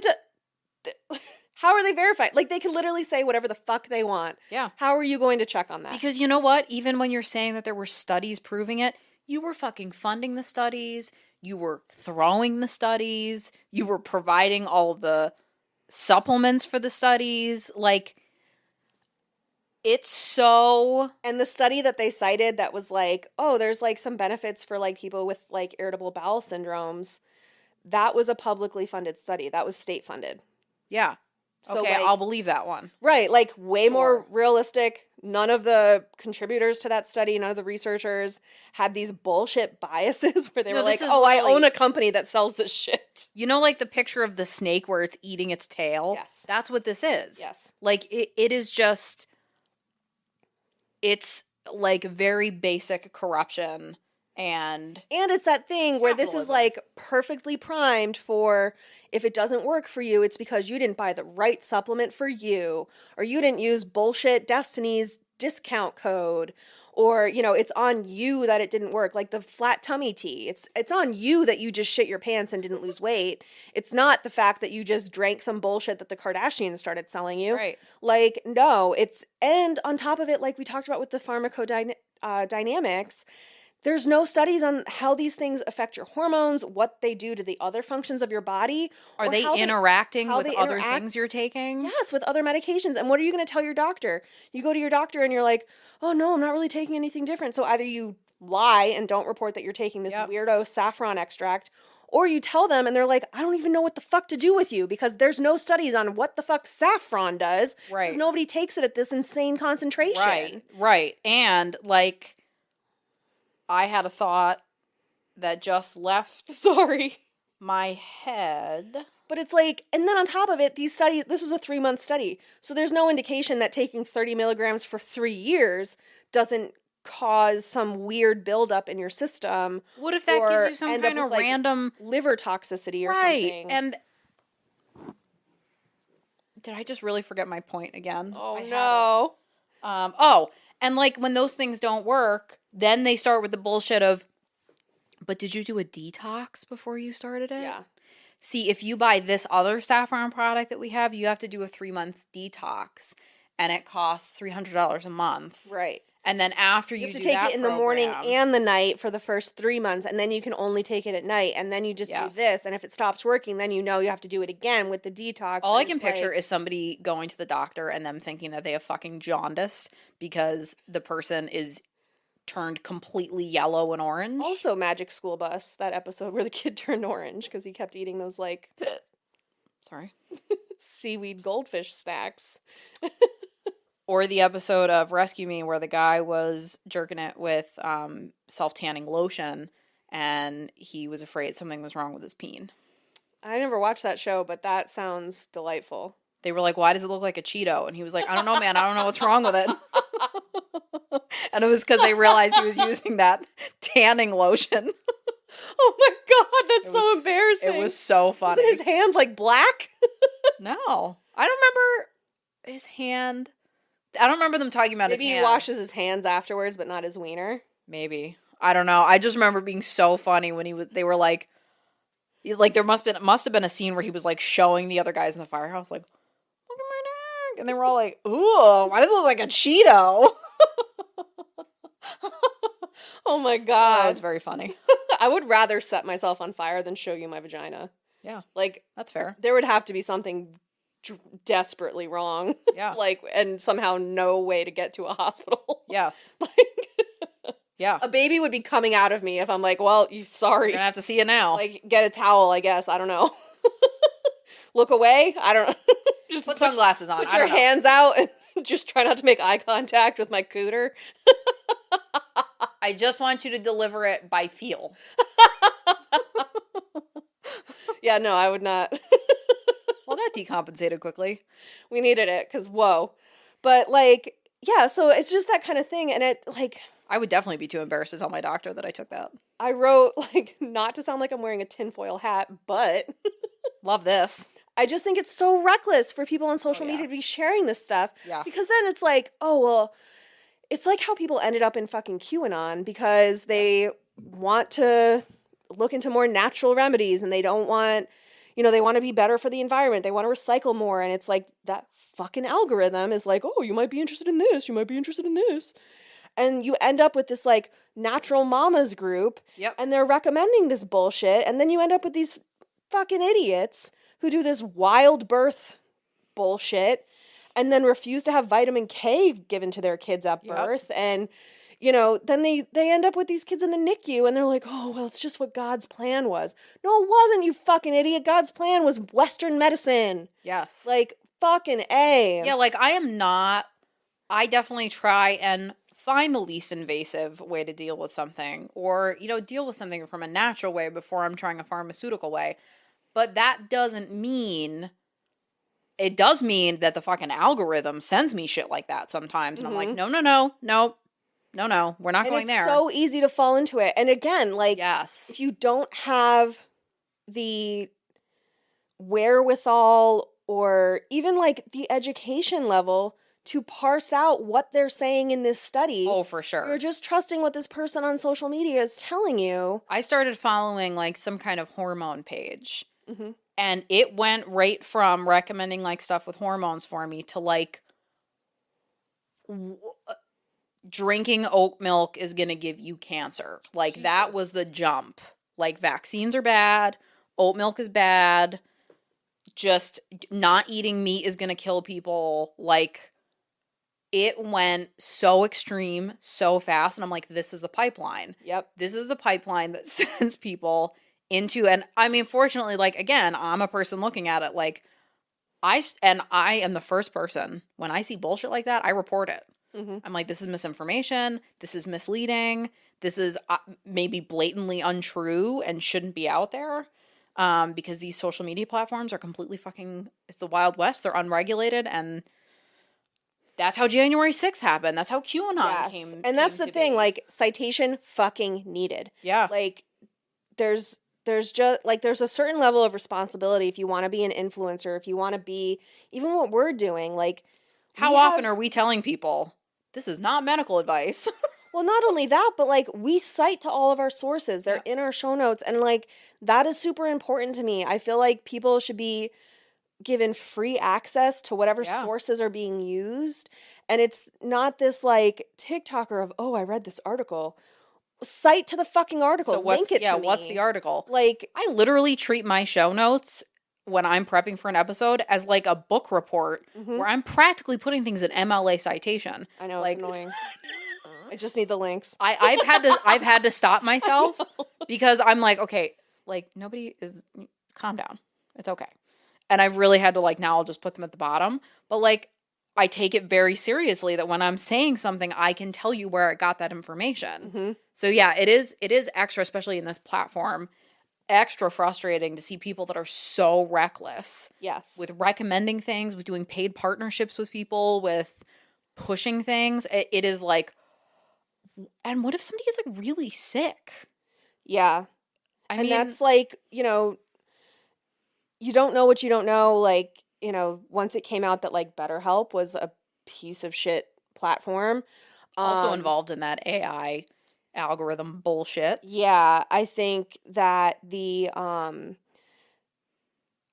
how are they verified? Like, they can literally say whatever the fuck they want. Yeah. How are you going to check on that? Because you know what? Even when you're saying that there were studies proving it, you were fucking funding the studies. You were throwing the studies. You were providing all of the supplements for the studies. Like, it's so... And the study that they cited that was like, oh, there's like some benefits for like people with like irritable bowel syndromes. That was a publicly funded study. That was state funded. Yeah. So okay, like, I'll believe that one. Right. Like way more realistic. None of the contributors to that study, none of the researchers had these bullshit biases where they were like, oh, I own a company that sells this shit. You know, like the picture of the snake where it's eating its tail? Yes. That's what this is. Yes. Like it is just, it's like very basic corruption. And it's that thing where this is like perfectly primed for, if it doesn't work for you, it's because you didn't buy the right supplement for you, or you didn't use bullshit Destiny's discount code, or, you know, it's on you that it didn't work. Like the flat tummy tea. It's on you that you just shit your pants and didn't lose weight. It's not the fact that you just drank some bullshit that the Kardashians started selling you. Right. Like, no, and on top of it, like we talked about with the pharmacodynamics, there's no studies on how these things affect your hormones, what they do to the other functions of your body. Are they interacting with other things you're taking? Yes, with other medications. And what are you going to tell your doctor? You go to your doctor and you're like, oh, no, I'm not really taking anything different. So either you lie and don't report that you're taking this weirdo saffron extract, or you tell them and they're like, I don't even know what the fuck to do with you because there's no studies on what the fuck saffron does. Right. Because nobody takes it at this insane concentration. Right. And like... I had a thought that just left my head. But it's like, and then on top of it, these studies, this was a 3-month study. So there's no indication that taking 30 milligrams for 3 years doesn't cause some weird buildup in your system. What if that gives you some kind of like random liver toxicity or something? And did I just really forget my point again? Oh, no. And like when those things don't work, then they start with the bullshit of, but did you do a detox before you started it? Yeah. See, if you buy this other Saffron product that we have, you have to do a 3-month detox, and it costs $300 a month. Right. And then after you have to take it in the morning and the night for the first 3 months, and then you can only take it at night, and then you just do this, and if it stops working, then you know you have to do it again with the detox. All I can picture is somebody going to the doctor and them thinking that they have fucking jaundice because the person is turned completely yellow and orange. Also Magic School Bus, that episode where the kid turned orange because he kept eating those, like... seaweed goldfish snacks. Or the episode of Rescue Me where the guy was jerking it with self-tanning lotion and he was afraid something was wrong with his peen. I never watched that show, but that sounds delightful. They were like, why does it look like a Cheeto? And he was like, I don't know, man. I don't know what's wrong with it. And it was because they realized he was using that tanning lotion. Oh my God, that's so embarrassing. It was so funny. Wasn't his hand like black? No. I don't remember his hand... I don't remember them talking about his hand. Maybe he washes his hands afterwards, but not his wiener. Maybe. I don't know. I just remember being so funny when they were like there must have been a scene where he was like showing the other guys in the firehouse, like, look at my neck. And they were all like, ooh, why does it look like a Cheeto? Oh my God. That was very funny. I would rather set myself on fire than show you my vagina. Yeah. Like, that's fair. There would have to be something desperately wrong. Yeah. Like, and somehow no way to get to a hospital. Yes. Yeah. A baby would be coming out of me if I'm like, well, sorry. You're gonna have to see it now. Like, get a towel, I guess. I don't know. Look away? I don't know. Just put sunglasses on. Put your hands out and just try not to make eye contact with my cooter. I just want you to deliver it by feel. Yeah, no, I would not. Well, that decompensated quickly. We needed it, because whoa. But, like, yeah, so it's just that kind of thing. And it, like... I would definitely be too embarrassed to tell my doctor that I took that. I wrote, like, not to sound like I'm wearing a tinfoil hat, but... Love this. I just think it's so reckless for people on social media to be sharing this stuff. Yeah. Because then it's like, oh, well, it's like how people ended up in fucking QAnon because they want to look into more natural remedies and they don't want, you know, they want to be better for the environment. They want to recycle more. And it's like that fucking algorithm is like, oh, you might be interested in this. You might be interested in this. And you end up with this, like, natural mamas group. Yep. And they're recommending this bullshit. And then you end up with these fucking idiots who do this wild birth bullshit and then refuse to have vitamin K given to their kids at birth. And, you know, then they end up with these kids in the NICU and they're like, oh, well, it's just what God's plan was. No, it wasn't, you fucking idiot. God's plan was Western medicine. Yes. Like, fucking A. Yeah, like, I definitely try and find the least invasive way to deal with something, or, you know, deal with something from a natural way before I'm trying a pharmaceutical way. But that doesn't mean, it does mean that the fucking algorithm sends me shit like that sometimes. And I'm like, no, we're not going there. It's so easy to fall into it. And again, like, yes, if you don't have the wherewithal or even like the education level to parse out what they're saying in this study. Oh, for sure. You're just trusting what this person on social media is telling you. I started following like some kind of hormone page. Mm-hmm. And it went right from recommending like stuff with hormones for me to like drinking oat milk is going to give you cancer. Like Jesus. That was the jump. Like vaccines are bad. Oat milk is bad. Just not eating meat is going to kill people. Like, it went so extreme, so fast, and I'm like, this is the pipeline. Yep. This is the pipeline that sends people into, and I mean, fortunately, like, again, I'm a person looking at it, like, I am the first person, when I see bullshit like that, I report it. Mm-hmm. I'm like, this is misinformation, this is misleading, this is maybe blatantly untrue and shouldn't be out there, because these social media platforms are completely fucking, it's the Wild West, they're unregulated, and that's how January 6th happened. That's how QAnon came. And that's the thing, like, citation fucking needed. Yeah. Like, there's just, like, there's a certain level of responsibility if you want to be an influencer, if you want to be, even what we're doing, like. How often are we telling people, this is not medical advice? Well, not only that, but, like, we cite to all of our sources. They're in our show notes. And, like, that is super important to me. I feel like people should be given free access to whatever sources are being used. And it's not this, like, TikToker of, oh, I read this article. Cite to the fucking article. So link it to me. What's the article? Like, I literally treat my show notes when I'm prepping for an episode as like a book report where I'm practically putting things in MLA citation. I know, like, it's annoying. I just need the links. I've had to stop myself because I'm like, okay, like, nobody is, calm down. It's okay. And I've really had to, like, now I'll just put them at the bottom. But, like, I take it very seriously that when I'm saying something, I can tell you where I got that information. Mm-hmm. So, yeah, it is extra, especially in this platform, extra frustrating to see people that are so reckless. Yes. With recommending things, with doing paid partnerships with people, with pushing things. It is like, and what if somebody is, like, really sick? Yeah. I mean, that's like, you know, you don't know what you don't know. Like, you know, once it came out that, like, BetterHelp was a piece of shit platform. Also involved in that AI algorithm bullshit. Yeah, I think that I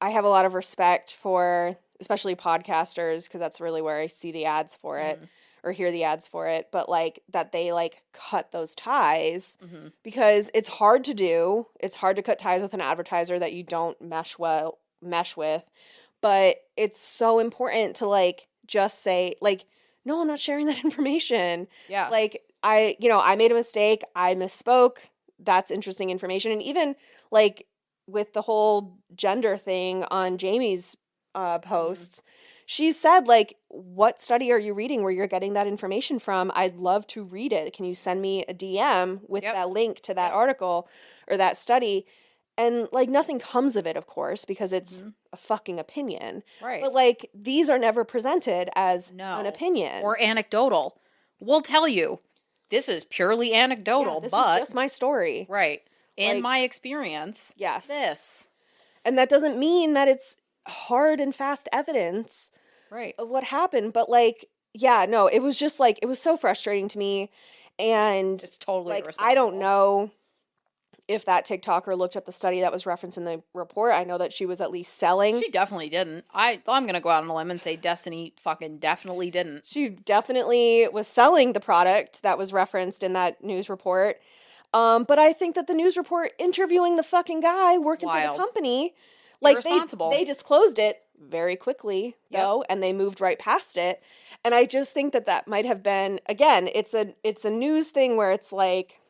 have a lot of respect for, especially podcasters, because that's really where I see the ads for it. Or hear the ads for it, but, like, that they, like, cut those ties because it's hard to do. It's hard to cut ties with an advertiser that you don't mesh with, but it's so important to, like, just say, like, no, I'm not sharing that information. Yeah. Like, I made a mistake. I misspoke. That's interesting information. And even, like, with the whole gender thing on Jamie's posts, she said, like, what study are you reading where you're getting that information from? I'd love to read it. Can you send me a DM with that link to that article or that study? And, like, nothing comes of it, of course, because it's a fucking opinion. Right. But, like, these are never presented as an opinion. Or anecdotal. We'll tell you, this is purely anecdotal, this but... is just my story. Right. In Like, my experience, yes. this. And that doesn't mean that it's hard and fast evidence of what happened. But, like, yeah, no, it was just, like, it was so frustrating to me. And it's totally like, I don't know if that TikToker looked up the study that was referenced in the report. I know that she was at least selling. She definitely didn't. I'm going to go out on a limb and say Destiny fucking definitely didn't. She definitely was selling the product that was referenced in that news report. But I think that the news report interviewing the fucking guy working for the company, like, they disclosed it very quickly, though, and they moved right past it. And I just think that that might have been, again, it's a news thing where it's like,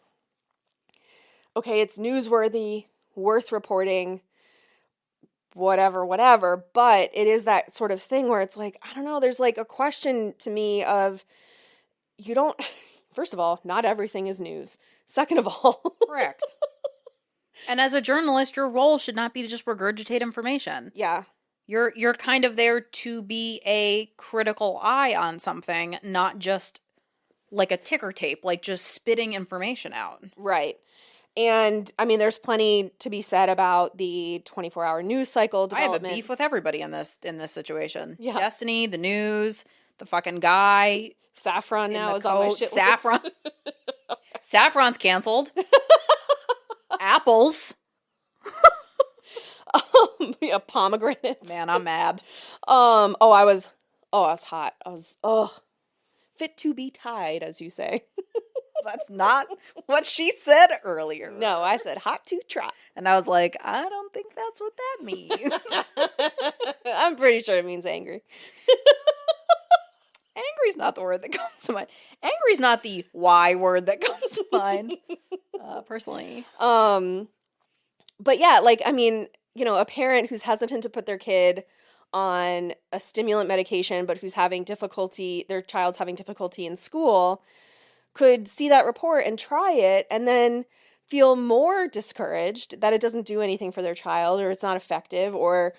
okay, it's newsworthy, worth reporting, whatever, but it is that sort of thing where it's like, I don't know, there's like a question to me of, you don't, first of all, not everything is news. Second of all. Correct. And as a journalist, your role should not be to just regurgitate information. Yeah. You're kind of there to be a critical eye on something, not just like a ticker tape, like just spitting information out. Right. And, I mean, there's plenty to be said about the 24-hour news cycle development. I have a beef with everybody in this situation. Yeah. Destiny, the news, the fucking guy. Saffron now is on my shit Saffron. Saffron's canceled. Apples. Yeah, pomegranates. Man, I'm mad. I was hot. I was, fit to be tied, as you say. That's not what she said earlier. No, I said hot to trot. And I was like, I don't think that's what that means. I'm pretty sure it means angry. Angry's not the word that comes to mind. Angry's not the Y word that comes to mind, personally. But yeah, like, I mean, you know, a parent who's hesitant to put their kid on a stimulant medication, but who's having difficulty, their child's having difficulty in school, could see that report and try it and then feel more discouraged that it doesn't do anything for their child or it's not effective. Or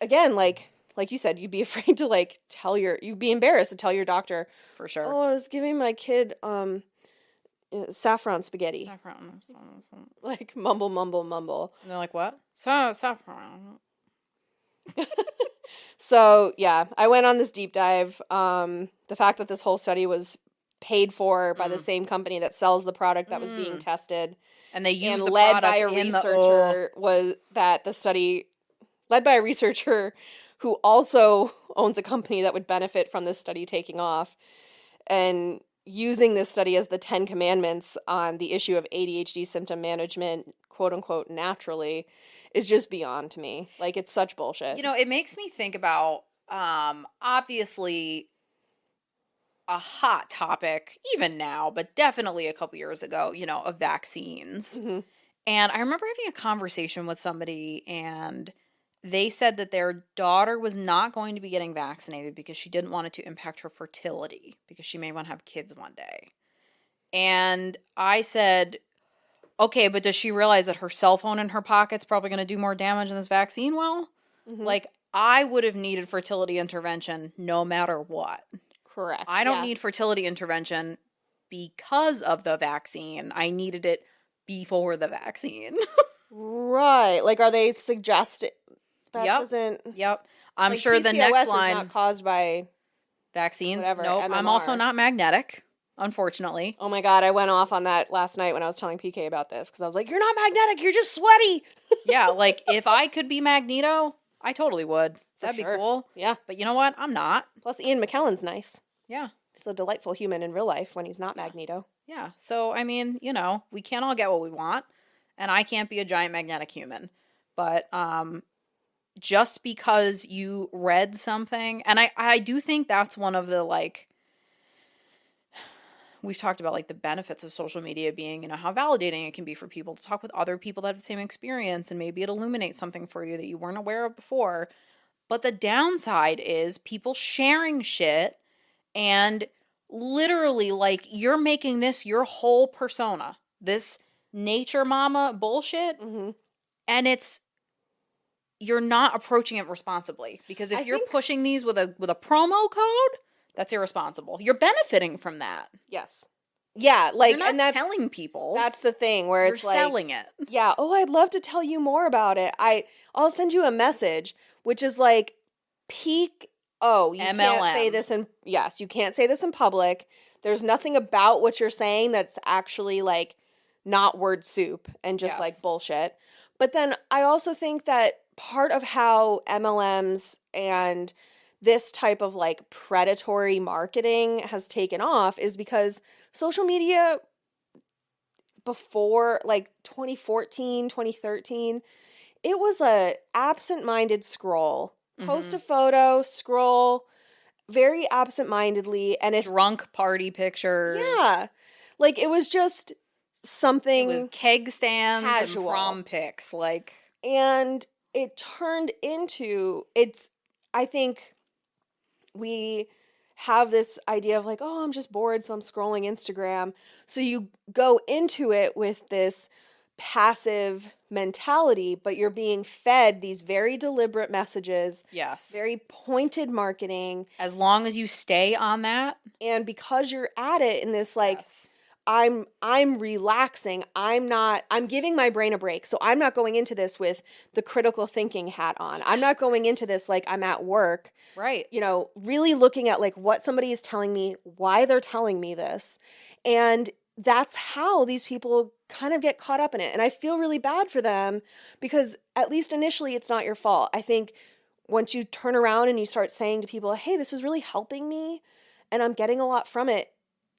again, like you said, you'd be afraid to like you'd be embarrassed to tell your doctor. For sure. Oh, I was giving my kid saffron spaghetti. Saffron. Like mumble. And they're like, what? Saffron. So yeah, I went on this deep dive. The fact that this whole study was paid for by the same company that sells the product that was being tested, and they used the led product by a researcher was that the study led by a researcher who also owns a company that would benefit from this study taking off, and using this study as the 10 commandments on the issue of ADHD symptom management, quote unquote, naturally, is just beyond to me. Like, it's such bullshit. You know, it makes me think about, obviously, a hot topic, even now, but definitely a couple years ago, you know, of vaccines. Mm-hmm. And I remember having a conversation with somebody, and they said that their daughter was not going to be getting vaccinated because she didn't want it to impact her fertility, because she may want to have kids one day. And I said, okay, but does she realize that her cell phone in her pocket's probably going to do more damage than this vaccine will? Mm-hmm. Like, I would have needed fertility intervention no matter what. Correct. I don't need fertility intervention because of the vaccine. I needed it before the vaccine. Right. Like, are they suggesting that doesn't... Yep. I'm like, sure PCOS the next line... is not caused by... vaccines. Whatever, nope. MMR. I'm also not magnetic, unfortunately. Oh my God, I went off on that last night when I was telling PK about this, because I was like, you're not magnetic, you're just sweaty. Yeah, like, if I could be Magneto, I totally would. That'd be cool. Yeah. But you know what? I'm not. Plus, Ian McKellen's nice. Yeah. He's a delightful human in real life when he's not Magneto. Yeah. So, I mean, you know, we can't all get what we want, and I can't be a giant magnetic human. But just because you read something, and I do think that's one of the, like, we've talked about, like, the benefits of social media being, you know, how validating it can be for people to talk with other people that have the same experience, and maybe it illuminates something for you that you weren't aware of before. But the downside is people sharing shit and literally, like, you're making this your whole persona. This nature mama bullshit And you're not approaching it responsibly, because if you're pushing these with a promo code, that's irresponsible. You're benefiting from that. Yes. Yeah, like, you're not and that's telling people. That's the thing where you're selling it. Yeah. Oh, I'd love to tell you more about it. I'll send you a message, which is like peak. Oh, you MLM. Can't say this you can't say this in public. There's nothing about what you're saying that's actually like not word soup and just like bullshit. But then I also think that part of how MLMs and this type of like predatory marketing has taken off is because social media before like 2014, 2013, it was a absent-minded scroll. Post a photo, scroll very absent-mindedly, and drunk party pictures. Yeah. Like it was just something. It was keg stands casual. And prom pics, like, and it turned into I think we have this idea of like, oh, I'm just bored, so I'm scrolling Instagram. So you go into it with this passive mentality, but you're being fed these very deliberate messages. Yes. Very pointed marketing. As long as you stay on that. And because you're at it in this like, I'm relaxing. I'm giving my brain a break. So I'm not going into this with the critical thinking hat on. I'm not going into this like I'm at work. Right. You know, really looking at like what somebody is telling me, why they're telling me this. And that's how these people kind of get caught up in it. And I feel really bad for them because at least initially it's not your fault. I think once you turn around and you start saying to people, hey, this is really helping me and I'm getting a lot from it.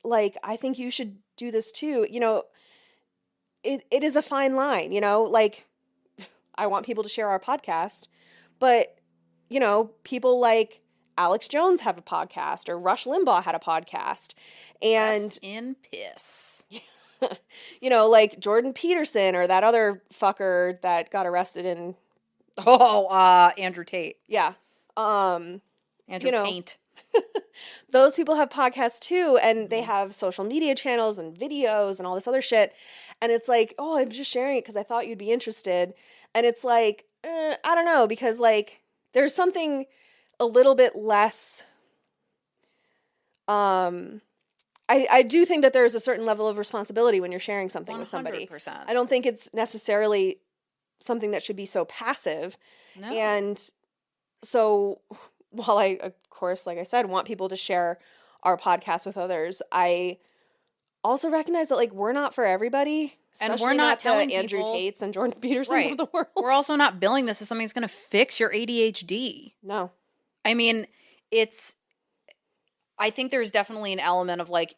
Like, I think you should do this too. You know, it is a fine line, you know, like I want people to share our podcast, but you know, people like Alex Jones have a podcast or Rush Limbaugh had a podcast and Rest in piss. You know, like Jordan Peterson or that other fucker that got arrested in Andrew Tate. Yeah. Andrew Taint. Those people have podcasts too, and they have social media channels and videos and all this other shit. And it's like, oh, I'm just sharing it because I thought you'd be interested. And it's like, I don't know, because like there's something a little bit less. I do think that there is a certain level of responsibility when you're sharing something 100%. With somebody. I don't think it's necessarily something that should be so passive. No. And so while I, of course, like I said, want people to share our podcast with others, I also recognize that like we're not for everybody. And we're not telling Andrew people, Tates and Jordan Petersons of the world. We're also not billing this as something that's going to fix your ADHD. No. I mean, I think there's definitely an element of like,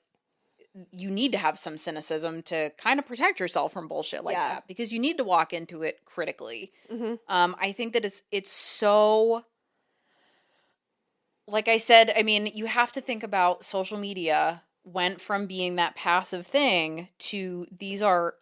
you need to have some cynicism to kind of protect yourself from bullshit like that, because you need to walk into it critically. Mm-hmm. I think that it's so, like I said, I mean, you have to think about social media went from being that passive thing to these are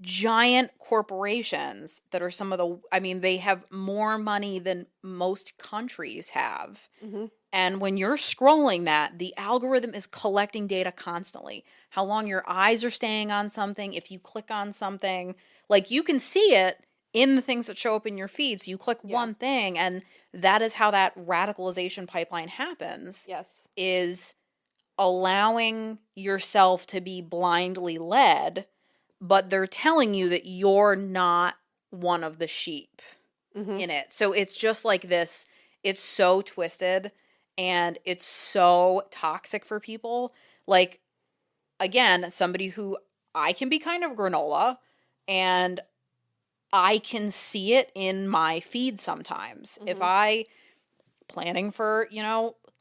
giant corporations that are some of the, I mean, they have more money than most countries have. Mm-hmm. And when you're scrolling that, the algorithm is collecting data constantly. How long your eyes are staying on something, if you click on something, like you can see it in the things that show up in your feed. So you click one thing, and that is how that radicalization pipeline happens. Yes. Is allowing yourself to be blindly led, but they're telling you that you're not one of the sheep in it. So it's just like this, it's so twisted and it's so toxic for people. Like, again, somebody who I can be kind of granola and I can see it in my feed sometimes. If I planning for,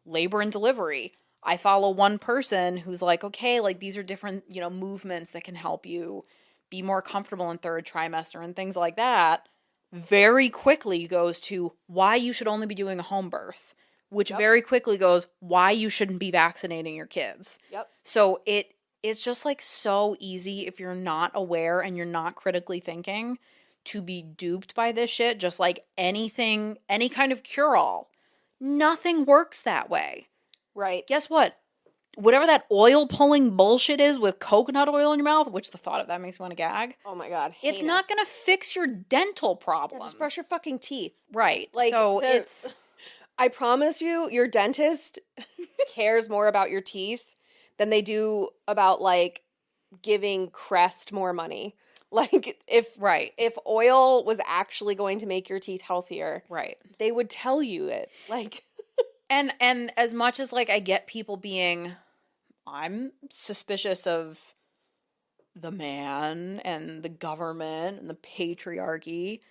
labor and delivery, I follow one person who's like, okay, like these are different, movements that can help you be more comfortable in third trimester and things like that, very quickly goes to why you should only be doing a home birth, which very quickly goes why you shouldn't be vaccinating your kids. Yep. So it's just like so easy if you're not aware and you're not critically thinking to be duped by this shit, just like anything, any kind of cure-all. Nothing works that way. Right. Guess what? whatever that oil pulling bullshit is with coconut oil in your mouth, which the thought of that makes me want to gag. Oh my God. It's not going to fix your dental problems. Yeah, just brush your fucking teeth. Right. Like, so it's... I promise you, your dentist cares more about your teeth than they do about, like, giving Crest more money. Like, if oil was actually going to make your teeth healthier, they would tell you it. Like, and as much as, like, I get people being, I'm suspicious of the man and the government and the patriarchy,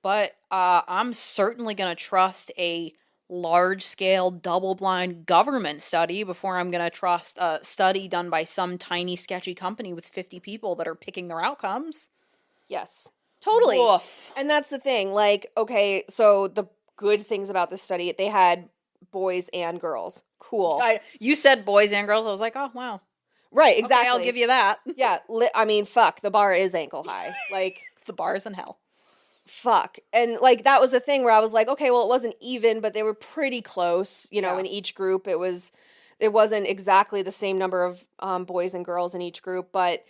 but I'm certainly going to trust a large-scale, double-blind government study before I'm going to trust a study done by some tiny, sketchy company with 50 people that are picking their outcomes. Yes. Totally. Woof. And that's the thing. Like, okay, so the good things about this study, they had boys and girls. Cool. You said boys and girls. I was like, oh, wow. Right, exactly. Okay, I'll give you that. Yeah, I mean, fuck, the bar is ankle high. Like, the bar is in hell. Fuck. And, like, that was the thing where I was like, okay, well, it wasn't even, but they were pretty close, you know, in each group. It wasn't exactly the same number of boys and girls in each group, but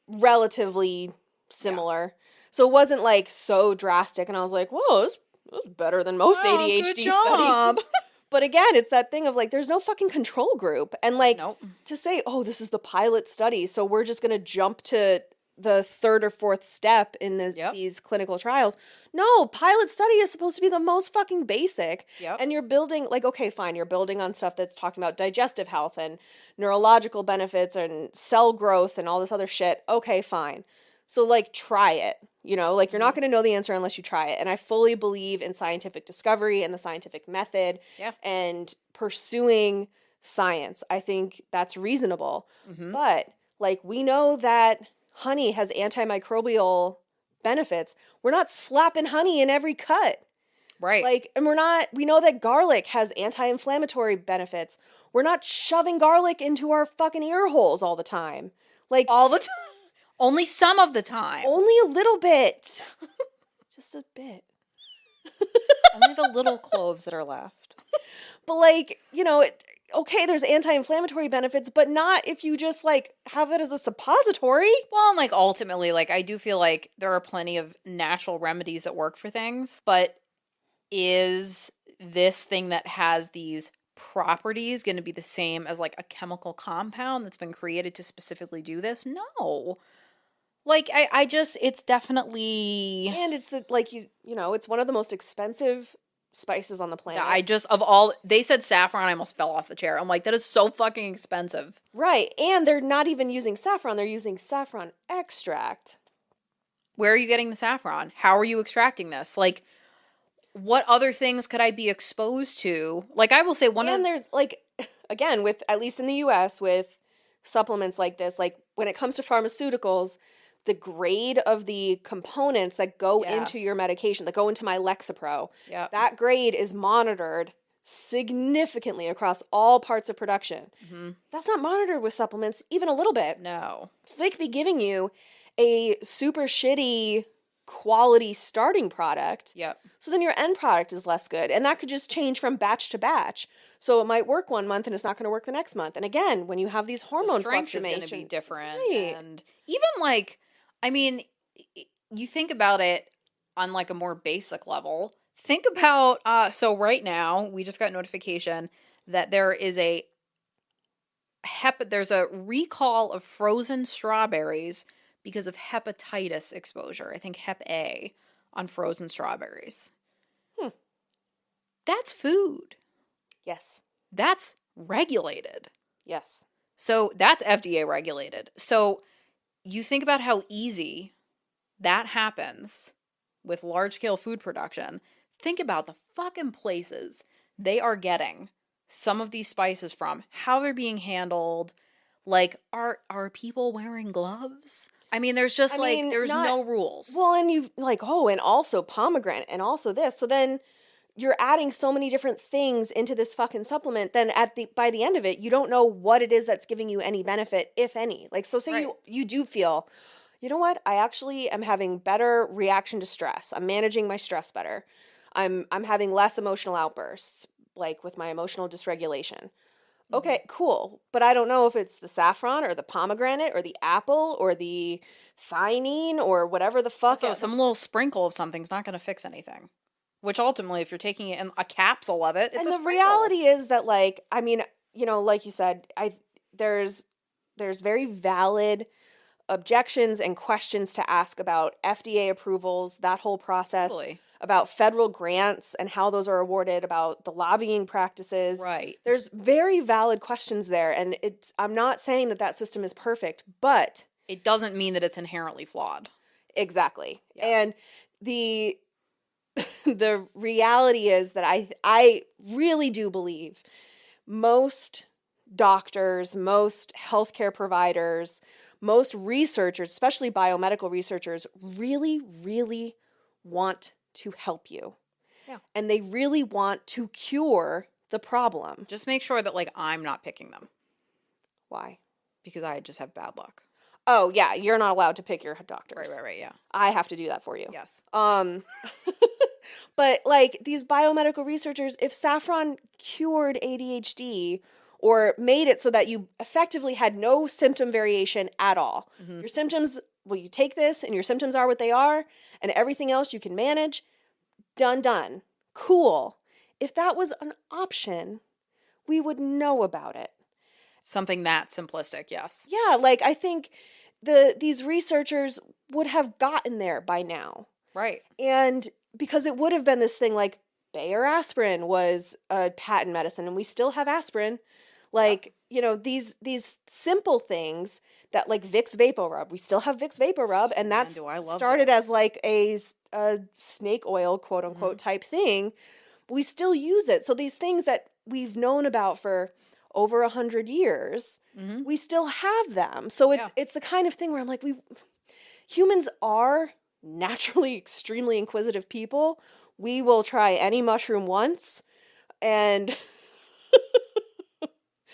relatively similar. Yeah. So it wasn't, like, so drastic, and I was like, whoa, this was better than most ADHD studies. But again, it's that thing of, like, there's no fucking control group. And, like, to say, oh, this is the pilot study, so we're just going to jump to the third or fourth step in these clinical trials. No, pilot study is supposed to be the most fucking basic. Yep. And you're building, like, okay, fine, you're building on stuff that's talking about digestive health and neurological benefits and cell growth and all this other shit. Okay, fine. So, like, try it. You know, like, you're not going to know the answer unless you try it. And I fully believe in scientific discovery and the scientific method and pursuing science. I think that's reasonable. Mm-hmm. But, like, we know that honey has antimicrobial benefits. We're not slapping honey in every cut. Right. Like, and we know that garlic has anti-inflammatory benefits. We're not shoving garlic into our fucking ear holes all the time. Like, all the time. Only some of the time. Only a little bit. Just a bit. Only the little cloves that are left. But, like, you know, okay, there's anti-inflammatory benefits, but not if you just, like, have it as a suppository. Well, and, like, ultimately, like, I do feel like there are plenty of natural remedies that work for things, but is this thing that has these properties going to be the same as, like, a chemical compound that's been created to specifically do this? No. Like, I just, it's definitely... And it's, like, you know, it's one of the most expensive spices on the planet. They said saffron, I almost fell off the chair. I'm like, that is so fucking expensive. Right, and they're not even using saffron, they're using saffron extract. Where are you getting the saffron? How are you extracting this? Like, what other things could I be exposed to? Like, I will say there's, like, again, with, at least in the U.S., with supplements like this, like, when it comes to pharmaceuticals, the grade of the components that go into your medication, that go into my Lexapro, that grade is monitored significantly across all parts of production. Mm-hmm. That's not monitored with supplements, even a little bit. No. So they could be giving you a super shitty quality starting product. Yep. So then your end product is less good. And that could just change from batch to batch. So it might work one month and it's not going to work the next month. And again, when you have these hormone fluctuations, is going to be different. Right. And even, like, I mean, you think about it on, like, a more basic level. Think about, so right now, we just got notification that there is there's a recall of frozen strawberries because of hepatitis exposure. I think Hep A on frozen strawberries. That's food. Yes. That's regulated. Yes. So that's FDA regulated. So you think about how easy that happens with large-scale food production. Think about the fucking places they are getting some of these spices from, how they're being handled. Like, are people wearing gloves? I mean, there's just, there's no rules. Well, and you've, like, and also pomegranate, and also this. So then you're adding so many different things into this fucking supplement, then by the end of it, you don't know what it is that's giving you any benefit, if any. Like, so say you do feel, you know what, I actually am having better reaction to stress. I'm managing my stress better. I'm having less emotional outbursts, like with my emotional dysregulation. Okay, cool. But I don't know if it's the saffron or the pomegranate or the apple or the theanine or whatever the fuck. So some little sprinkle of something's not going to fix anything. Which ultimately, if you're taking it in a capsule of it, it's a sprinkle. And the reality is that, like, I mean, you know, like you said, there's very valid objections and questions to ask about FDA approvals, that whole process. Totally. About federal grants and how those are awarded, about the lobbying practices. Right. There's very valid questions there, and I'm not saying that system is perfect, but it doesn't mean that it's inherently flawed. Exactly. Yeah. And the reality is that I really do believe most doctors, most healthcare providers, most researchers, especially biomedical researchers, really, really want to help you. Yeah. And they really want to cure the problem. Just make sure that, like, I'm not picking them. Why? Because I just have bad luck. Oh, yeah. You're not allowed to pick your doctors. Right, yeah. I have to do that for you. Yes. But, like, these biomedical researchers, if Saffron cured ADHD or made it so that you effectively had no symptom variation at all, your symptoms, well, you take this and your symptoms are what they are, and everything else you can manage, done. Cool. If that was an option, we would know about it. Something that simplistic, yes. Yeah, like, I think these researchers would have gotten there by now. Right. And because it would have been this thing like Bayer aspirin was a patent medicine, and we still have aspirin. Like, you know, these simple things that, like, Vicks VapoRub. We still have Vicks VapoRub, and that's started Vicks. as like a snake oil, quote unquote, type thing. We still use it. So these things that we've known about for over 100 years, we still have them. So it's the kind of thing where I'm like, humans are naturally extremely inquisitive people. We will try any mushroom once, and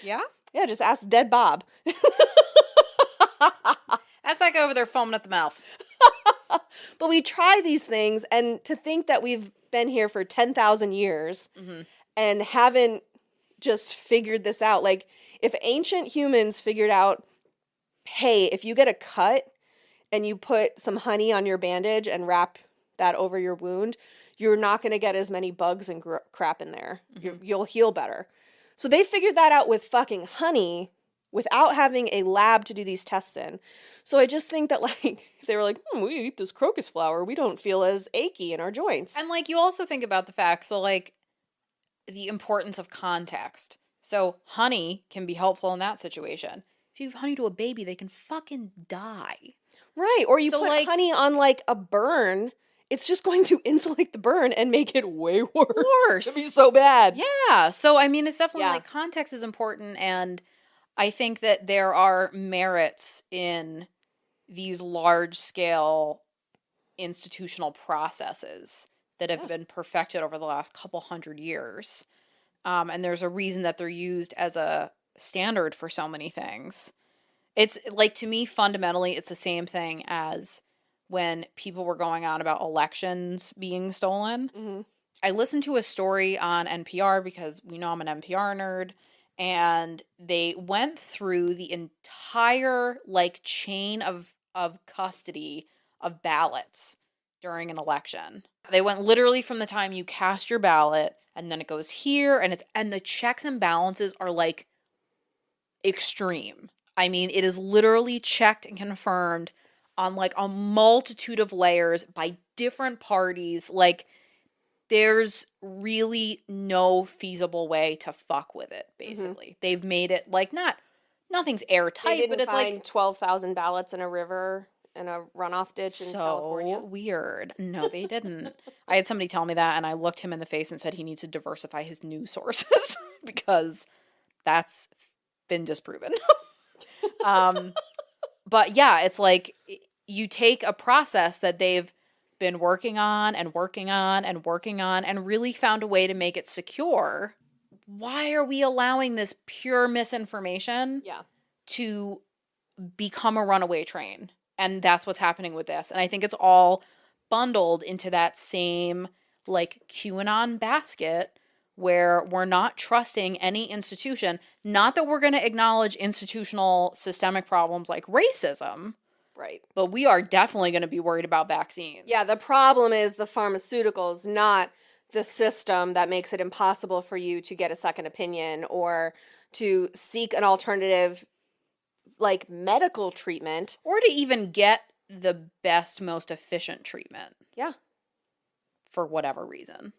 yeah, just ask Dead Bob. Ask that guy over there foaming at the mouth. But we try these things, and to think that we've been here for 10,000 years and haven't just figured this out. Like, if ancient humans figured out, hey, if you get a cut and you put some honey on your bandage and wrap that over your wound, you're not going to get as many bugs and crap in there. You'll heal better. So they figured that out with fucking honey without having a lab to do these tests in. So I just think that, like, if they were like, we eat this crocus flower, we don't feel as achy in our joints. And, like, you also think about the fact, so, like, the importance of context. So honey can be helpful in that situation. If you give honey to a baby, they can fucking die. Right. Or you put honey on, like, a burn. It's just going to insulate the burn and make it way worse. It'd be so bad. Yeah. So, I mean, it's definitely, like, context is important, and I think that there are merits in these large-scale institutional processes that have been perfected over the last couple hundred years. And there's a reason that they're used as a standard for so many things. It's, like, to me, fundamentally, it's the same thing as when people were going on about elections being stolen. I listened to a story on NPR because we know I'm an NPR nerd, and they went through the entire, like, chain of custody of ballots during an election. They went literally from the time you cast your ballot, and then it goes here, and the checks and balances are, like, extreme. I mean, it is literally checked and confirmed on, like, a multitude of layers by different parties. Like, there's really no feasible way to fuck with it, basically. They've made it, like, nothing's airtight, but it's like 12,000 ballots in a river in a runoff ditch in California. So weird. No, they didn't. I had somebody tell me that, and I looked him in the face and said he needs to diversify his news sources because that's been disproven. But yeah, it's like you take a process that they've been working on and working on and working on and really found a way to make it secure. Why are we allowing this pure misinformation to become a runaway train? And that's what's happening with this. And I think it's all bundled into that same, like, QAnon basket where we're not trusting any institution. Not that we're going to acknowledge institutional systemic problems like racism. Right. But we are definitely going to be worried about vaccines. Yeah, the problem is the pharmaceuticals, not the system that makes it impossible for you to get a second opinion or to seek an alternative, like, medical treatment. Or to even get the best, most efficient treatment. Yeah. For whatever reason.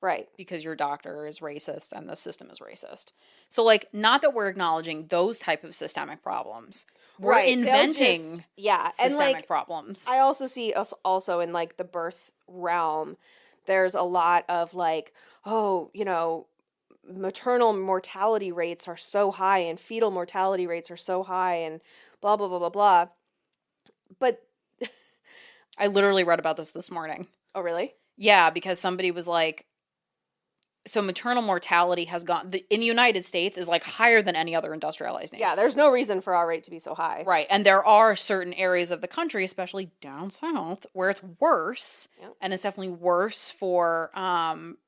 Right. Because your doctor is racist and the system is racist. So, like, not that we're acknowledging those type of systemic problems. We're inventing systemic problems. I also see us also in, like, the birth realm. There's a lot of, like, oh, you know, maternal mortality rates are so high and fetal mortality rates are so high and blah, blah, blah, blah, blah. But I literally read about this morning. Oh, really? Yeah, because somebody was like, so maternal mortality has gone, in the United States, is like higher than any other industrialized nation. Yeah, there's no reason for our rate to be so high. Right, and there are certain areas of the country, especially down south, where it's worse, and it's definitely worse for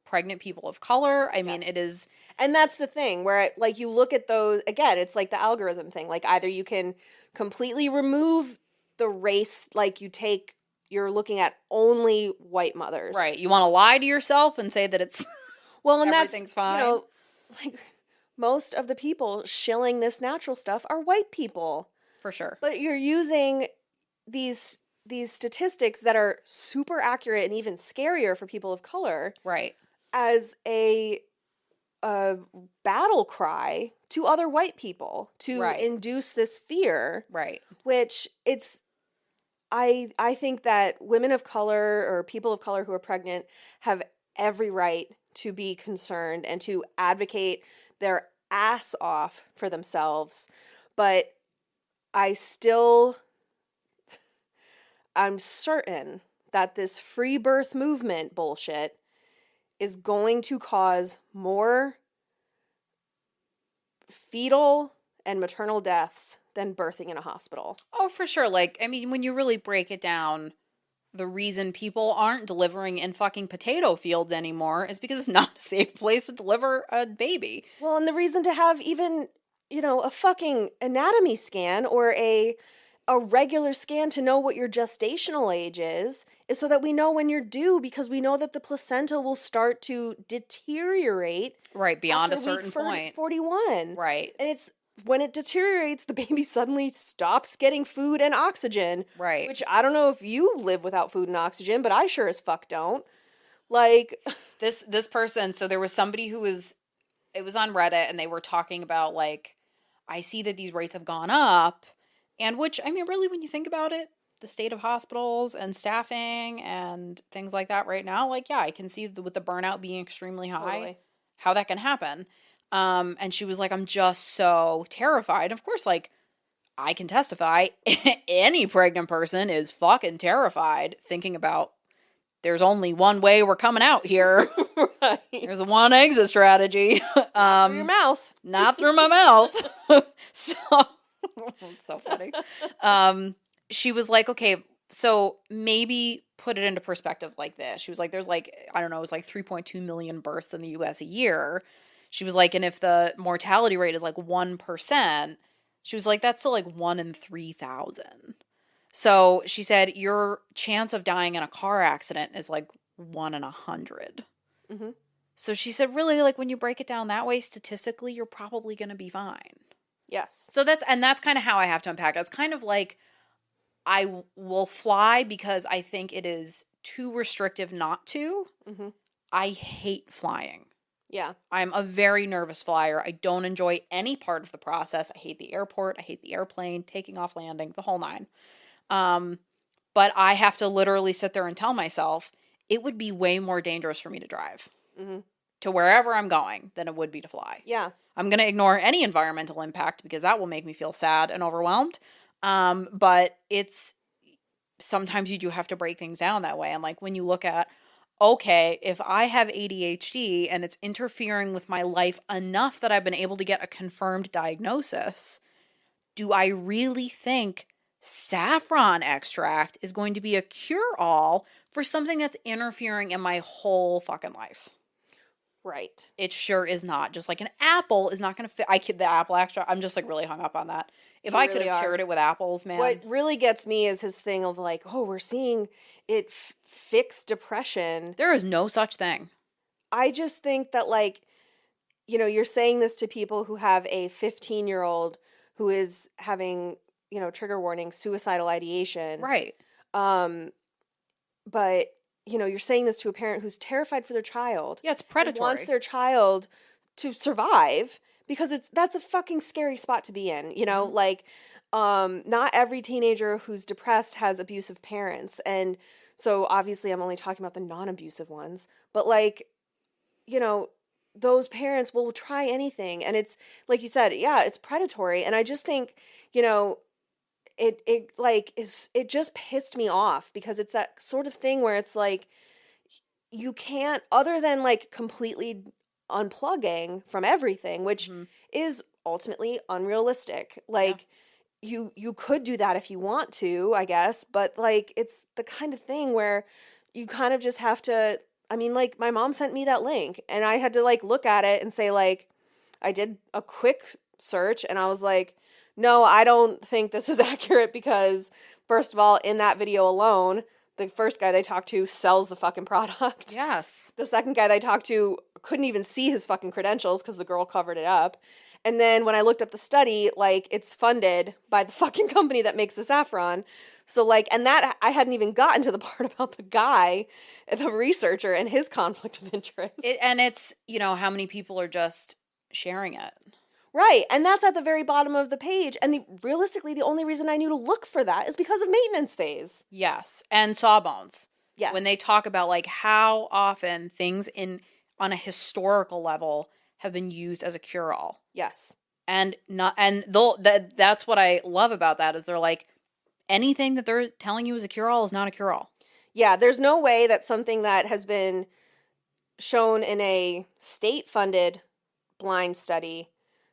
pregnant people of color. I mean, it is... And that's the thing, where, like, you look at those, again, it's like the algorithm thing. Like, either you can completely remove the race, like, you're looking at only white mothers. Right, you want to lie to yourself and say that it's... Well, and everything's fine. You know, like, most of the people shilling this natural stuff are white people. For sure. But you're using these statistics that are super accurate and even scarier for people of color. Right. As a battle cry to other white people to induce this fear. Right. Which I think that women of color or people of color who are pregnant have every right to be concerned and to advocate their ass off for themselves. But I'm certain that this free birth movement bullshit is going to cause more fetal and maternal deaths than birthing in a hospital. Oh, for sure. Like, I mean, when you really break it down, the reason people aren't delivering in fucking potato fields anymore is because it's not a safe place to deliver a baby. Well, and the reason to have even, you know, a fucking anatomy scan or a regular scan to know what your gestational age is so that we know when you're due, because we know that the placenta will start to deteriorate. Right, beyond a certain point. 41. Right. And it's when it deteriorates, the baby suddenly stops getting food and oxygen. Right. Which I don't know if you live without food and oxygen, but I sure as fuck don't. Like... This person, so there was somebody it was on Reddit, and they were talking about, like, I see that these rates have gone up, and which, I mean, really, when you think about it, the state of hospitals and staffing and things like that right now, like, yeah, I can see with the burnout being extremely high, how that can happen. And she was like, I'm just so terrified. Of course, like, I can testify, any pregnant person is fucking terrified thinking about there's only one way we're coming out here. Right. There's a one exit strategy. Not through your mouth. Not through my mouth. So funny. She was like, okay, so maybe put it into perspective like this. She was like, there's like, I don't know, it was like 3.2 million births in the U.S. a year. She was like, and if the mortality rate is like 1%, she was like, that's still like 1 in 3,000. So she said, your chance of dying in a car accident is like 1 in 100. Mm-hmm. So she said, really, like, when you break it down that way, statistically, you're probably going to be fine. Yes. So that's kind of how I have to unpack it. It's kind of like, I will fly because I think it is too restrictive not to. Mm-hmm. I hate flying. Yeah. I'm a very nervous flyer. I don't enjoy any part of the process. I hate the airport. I hate the airplane, taking off, landing, the whole nine. But I have to literally sit there and tell myself it would be way more dangerous for me to drive to wherever I'm going than it would be to fly. Yeah. I'm going to ignore any environmental impact because that will make me feel sad and overwhelmed. But sometimes you do have to break things down that way. And like when you look at, okay, if I have ADHD and it's interfering with my life enough that I've been able to get a confirmed diagnosis, do I really think saffron extract is going to be a cure-all for something that's interfering in my whole fucking life? Right. It sure is not. Just like an apple is not going to fit. The apple extract, I'm just like really hung up on that. If I could have cured it with apples, man. What really gets me is his thing of like, oh, we're seeing it fix depression. There is no such thing. I just think that, like, you know, you're saying this to people who have a 15-year-old who is having, you know, trigger warning, suicidal ideation. Right. But, you know, you're saying this to a parent who's terrified for their child. Yeah, it's predatory. Wants their child to survive because that's a fucking scary spot to be in, you know? Mm-hmm. Like, not every teenager who's depressed has abusive parents. And so obviously I'm only talking about the non-abusive ones. But, like, you know, those parents will try anything. And it's, like you said, yeah, it's predatory. And I just think, you know, it just pissed me off because it's that sort of thing where it's like, you can't, other than like completely unplugging from everything, which is ultimately unrealistic. Like, you could do that if you want to, I guess, but like, it's the kind of thing where you kind of just have to, I mean, like, my mom sent me that link and I had to like look at it and say, like, I did a quick search and I was like, no, I don't think this is accurate because, first of all, in that video alone, the first guy they talked to sells the fucking product. Yes. The second guy they talked to couldn't even see his fucking credentials because the girl covered it up. And then when I looked up the study, like, it's funded by the fucking company that makes the Saffron. So, like, and that, I hadn't even gotten to the part about the guy, the researcher, and his conflict of interest. And it's, you know, how many people are just sharing it. Right, and that's at the very bottom of the page. And realistically, the only reason I knew to look for that is because of maintenance phase. Yes, and Sawbones. Yes. When they talk about, like, how often things on a historical level have been used as a cure-all. Yes. And that's what I love about that, is they're like, anything that they're telling you is a cure-all is not a cure-all. Yeah, there's no way that something that has been shown in a state-funded blind study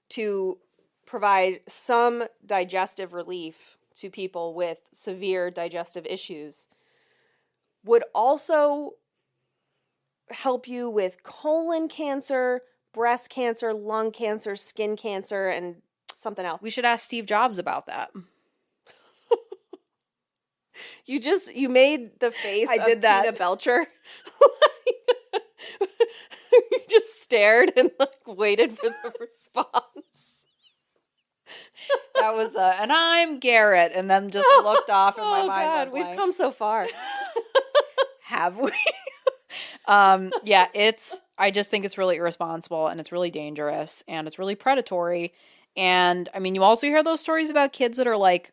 to provide some digestive relief to people with severe digestive issues would also help you with colon cancer, breast cancer, lung cancer, skin cancer, and something else. We should ask Steve Jobs about that. You made the face I did that. Tina Belcher. You just stared and like waited for the response. That was and I'm Garet, and then just looked off in my mind. God, we've come so far. Have we? Yeah, I just think it's really irresponsible, and it's really dangerous, and it's really predatory. And I mean, you also hear those stories about kids that are like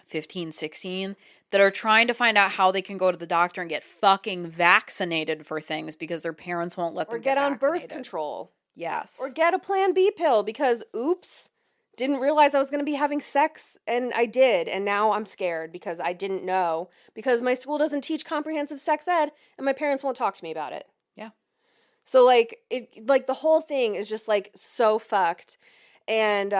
15, 16, that are trying to find out how they can go to the doctor and get fucking vaccinated for things because their parents won't let them get on vaccinated. Birth control. Yes. Or get a Plan B pill because, oops, didn't realize I was going to be having sex, and I did, and now I'm scared because I didn't know, because my school doesn't teach comprehensive sex ed, and my parents won't talk to me about it. Yeah. So, like, the whole thing is just, like, so fucked. And,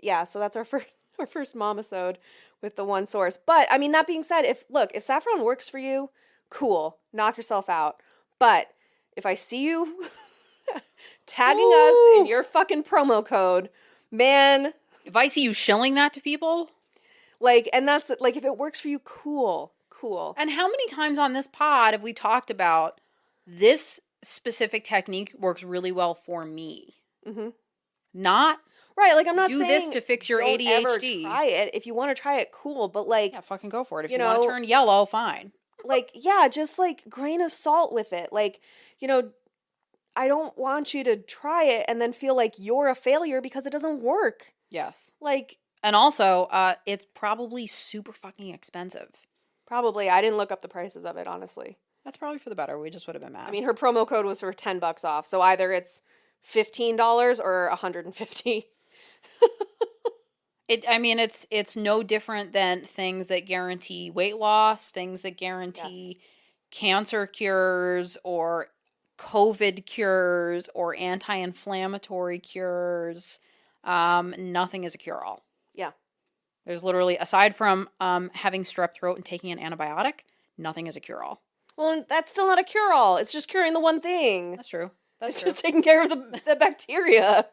yeah, so that's our first mom-isode with the one source. But, I mean, that being said, if Saffron works for you, cool, knock yourself out. But if I see you tagging us in your fucking promo code, man. If I see you shilling that to people. Like, and that's, like, if it works for you, cool. And how many times on this pod have we talked about this specific technique works really well for me? Mm-hmm. Not right. Like, I'm not do saying this to fix your don't ADHD. Ever try it. If you want to try it, cool. But like, yeah, fucking go for it. If you want to turn yellow, fine. Like, yeah, just like grain of salt with it. Like, you know, I don't want you to try it and then feel like you're a failure because it doesn't work. Yes. Like, and also, it's probably super fucking expensive. Probably. I didn't look up the prices of it, honestly. That's probably for the better. We just would have been mad. I mean, her promo code was for $10 off, so either it's $15 or $150. It's no different than things that guarantee weight loss, things that guarantee cancer cures or COVID cures or anti-inflammatory cures. Nothing is a cure-all. Yeah. There's literally, aside from having strep throat and taking an antibiotic, nothing is a cure-all. Well, that's still not a cure-all. It's just curing the one thing. That's true. It's just taking care of the bacteria.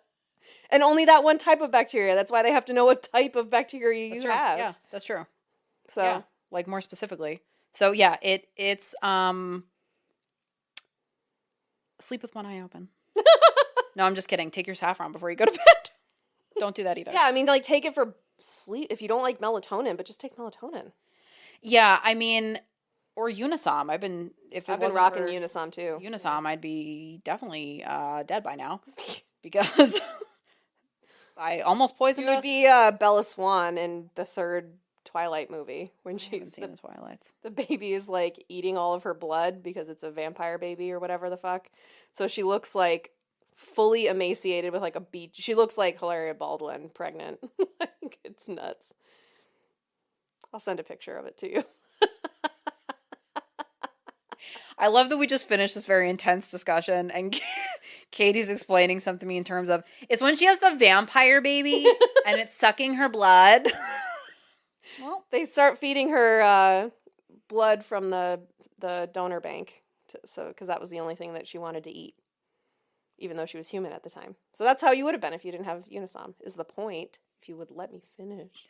And only that one type of bacteria. That's why they have to know what type of bacteria you have. Yeah, that's true. So, yeah, like more specifically. So yeah, it's sleep with one eye open. No, I'm just kidding. Take your Saffron before you go to bed. Don't do that either. Yeah, I mean, like, take it for sleep if you don't like melatonin, but just take melatonin. Yeah, I mean, or Unisom. I've been rocking Unisom too. Unisom, I'd be definitely dead by now because I almost poisoned us. You would be Bella Swan in the third Twilight movie when she's seen the Twilights. The baby is like eating all of her blood because it's a vampire baby or whatever the fuck. So she looks like fully emaciated with like a beach. She looks like Hilaria Baldwin pregnant. Like, it's nuts. I'll send a picture of it to you. I love that we just finished this very intense discussion and Katie's explaining something to me in terms of, it's when she has the vampire baby and it's sucking her blood. Well, they start feeding her blood from the donor bank, because that was the only thing that she wanted to eat, even though she was human at the time. So that's how you would have been if you didn't have Unisom, is the point, if you would let me finish.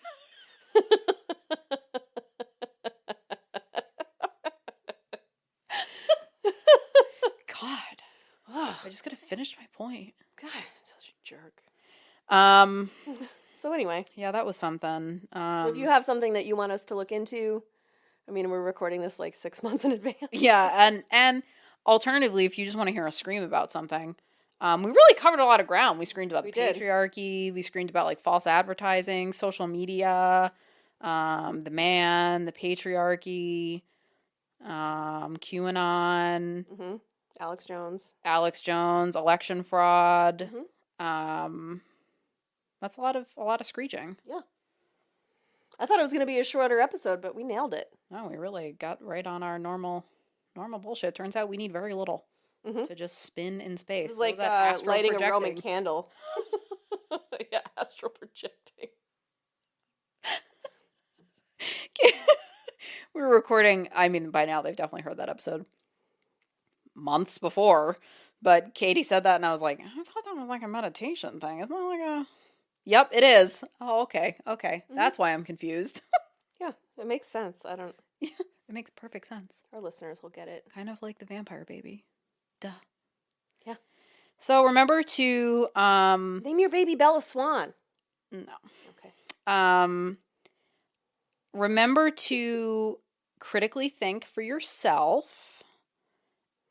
God. Oh, I just could have finished my point. God, I'm such a jerk. So anyway. Yeah, that was something. So if you have something that you want us to look into, I mean, we're recording this like 6 months in advance. Yeah, and alternatively, if you just want to hear us scream about something, we really covered a lot of ground. We screamed about the patriarchy. We screamed about like false advertising, social media, the man, the patriarchy, QAnon, mm-hmm. Alex Jones, election fraud. Mm-hmm. That's a lot of screeching. Yeah. I thought it was going to be a shorter episode, but we nailed it. No, we really got right on our normal bullshit. Turns out we need very little to just spin in space. It's like lighting a Roman candle. Yeah, astral projecting. We were recording, I mean, by now they've definitely heard that episode months before, but Katie said that and I was like, I thought that was like a meditation thing. Isn't that like a... Yep, it is. Oh, okay. Mm-hmm. That's why I'm confused. Yeah, it makes sense. Yeah, it makes perfect sense. Our listeners will get it. Kind of like the vampire baby. Duh. Yeah. So remember to... name your baby Bella Swan. No. Okay. Remember to critically think for yourself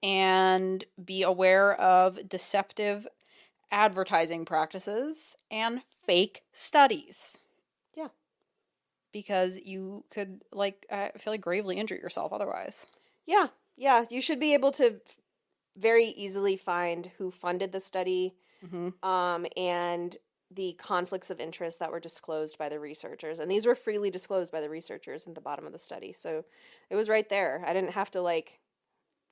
and be aware of deceptive advertising practices and fake studies. Yeah. Because you could, I feel like gravely injure yourself otherwise. Yeah. Yeah. You should be able to very easily find who funded the study, and the conflicts of interest that were disclosed by the researchers. And these were freely disclosed by the researchers at the bottom of the study. So it was right there. I didn't have to,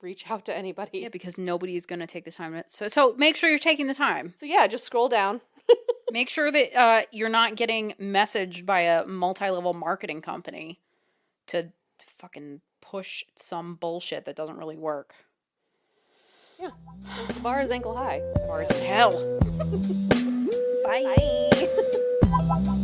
reach out to anybody. Yeah, because nobody's going to take the time. So make sure you're taking the time. So yeah, just scroll down. Make sure that you're not getting messaged by a multi-level marketing company to fucking push some bullshit that doesn't really work. Yeah. The bar is ankle high. The bar is hell. Bye.